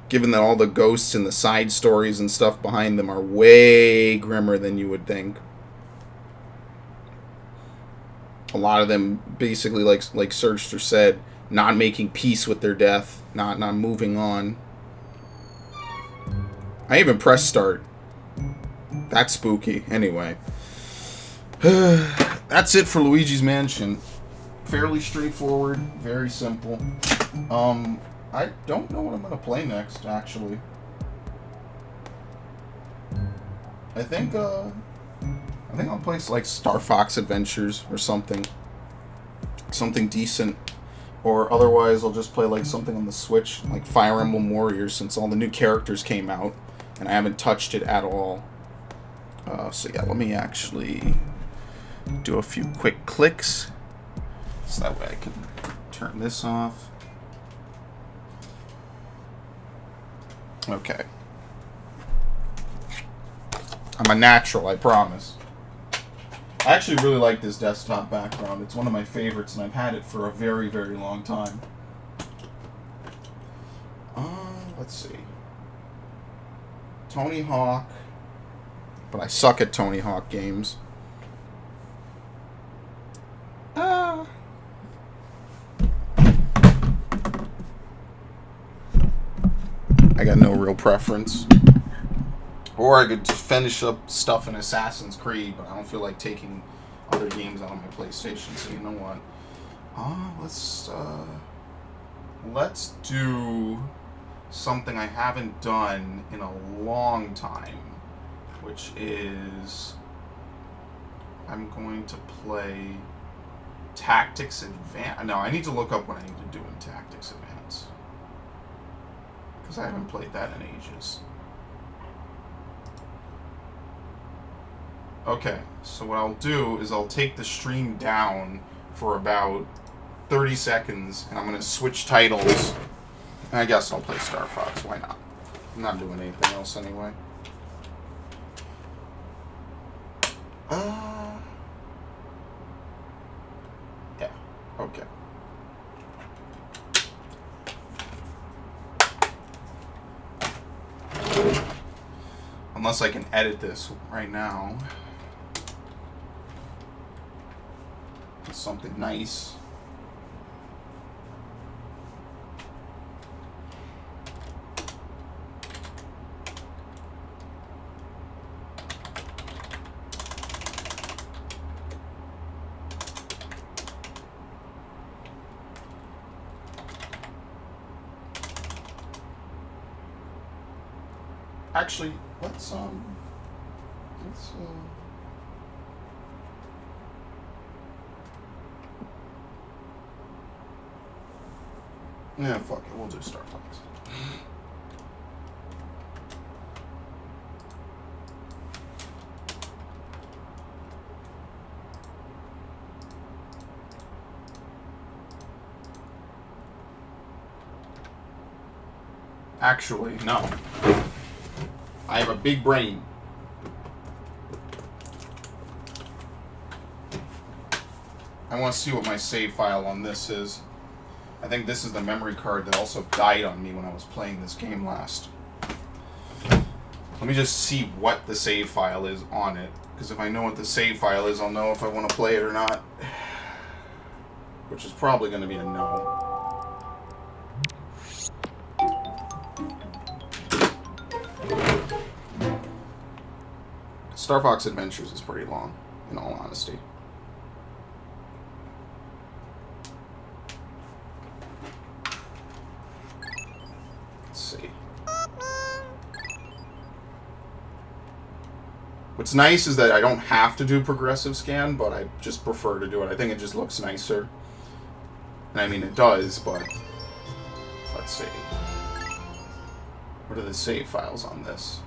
Given that all the ghosts and the side stories and stuff behind them are way grimmer than you would think. A lot of them basically, like Surster said, not making peace with their death, not moving on. I even pressed start. That's spooky. Anyway. That's it for Luigi's Mansion. Fairly straightforward, very simple. I don't know what I'm gonna play next, actually. I think I'll play like Star Fox Adventures or something. Something decent. Or otherwise I'll just play like something on the Switch, like Fire Emblem Warriors, since all the new characters came out and I haven't touched it at all. So yeah, let me actually do a few quick clicks so that way I can turn this off. Okay. I'm a natural, I promise. I actually really like this desktop background. It's one of my favorites, and I've had it for a very, very long time. Let's see. Tony Hawk. But I suck at Tony Hawk games. I got no real preference. Or I could just finish up stuff in Assassin's Creed, but I don't feel like taking other games out of my PlayStation, so you know what? Let's do something I haven't done in a long time, which is I'm going to play Tactics Advance. No, I need to look up what I need to do in Tactics Advance, because I haven't played that in ages. Okay, so what I'll do is I'll take the stream down for about 30 seconds, and I'm going to switch titles. And I guess I'll play Star Fox. Why not? I'm not doing anything else anyway. Yeah, okay. Unless I can edit this right now. Something nice. Actually, let's yeah, fuck it. We'll do Star Fox. Actually, no. I have a big brain. I want to see what my save file on this is. I think this is the memory card that also died on me when I was playing this game last. Let me just see what the save file is on it, because if I know what the save file is, I'll know if I want to play it or not. Which is probably going to be a no. Star Fox Adventures is pretty long, in all honesty. Let's see. What's nice is that I don't have to do progressive scan, but I just prefer to do it. I think it just looks nicer. And I mean, it does, but let's see. What are the save files on this?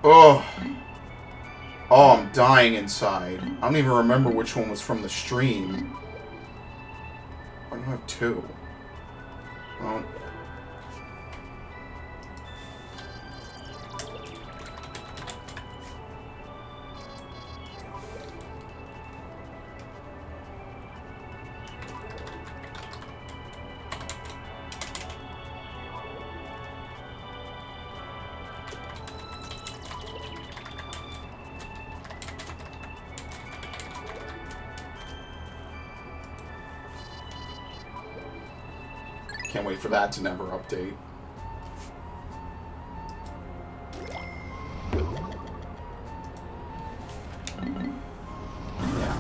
Oh, I'm dying inside. I don't even remember which one was from the stream. I don't have two. Well, can't wait for that to never update. Yeah,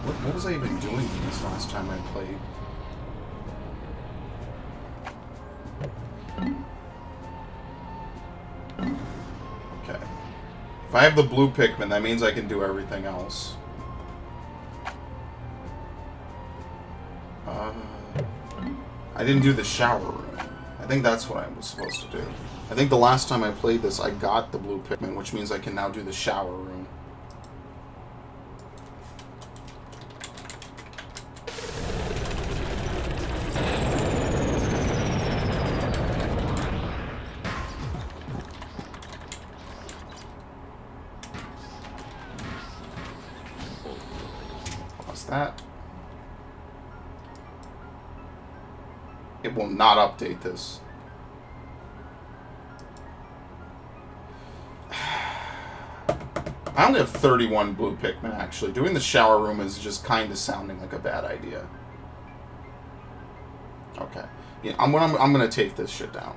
what was I even doing this last time I played? Okay. If I have the blue Pikmin, that means I can do everything else. I didn't do the shower room. I think that's what I was supposed to do. I think the last time I played this, I got the blue Pikmin, which means I can now do the shower room. What's that? It will not update this. I only have 31 blue Pikmin, actually. Doing the shower room is just kind of sounding like a bad idea. Okay. Yeah, I'm gonna take this shit down.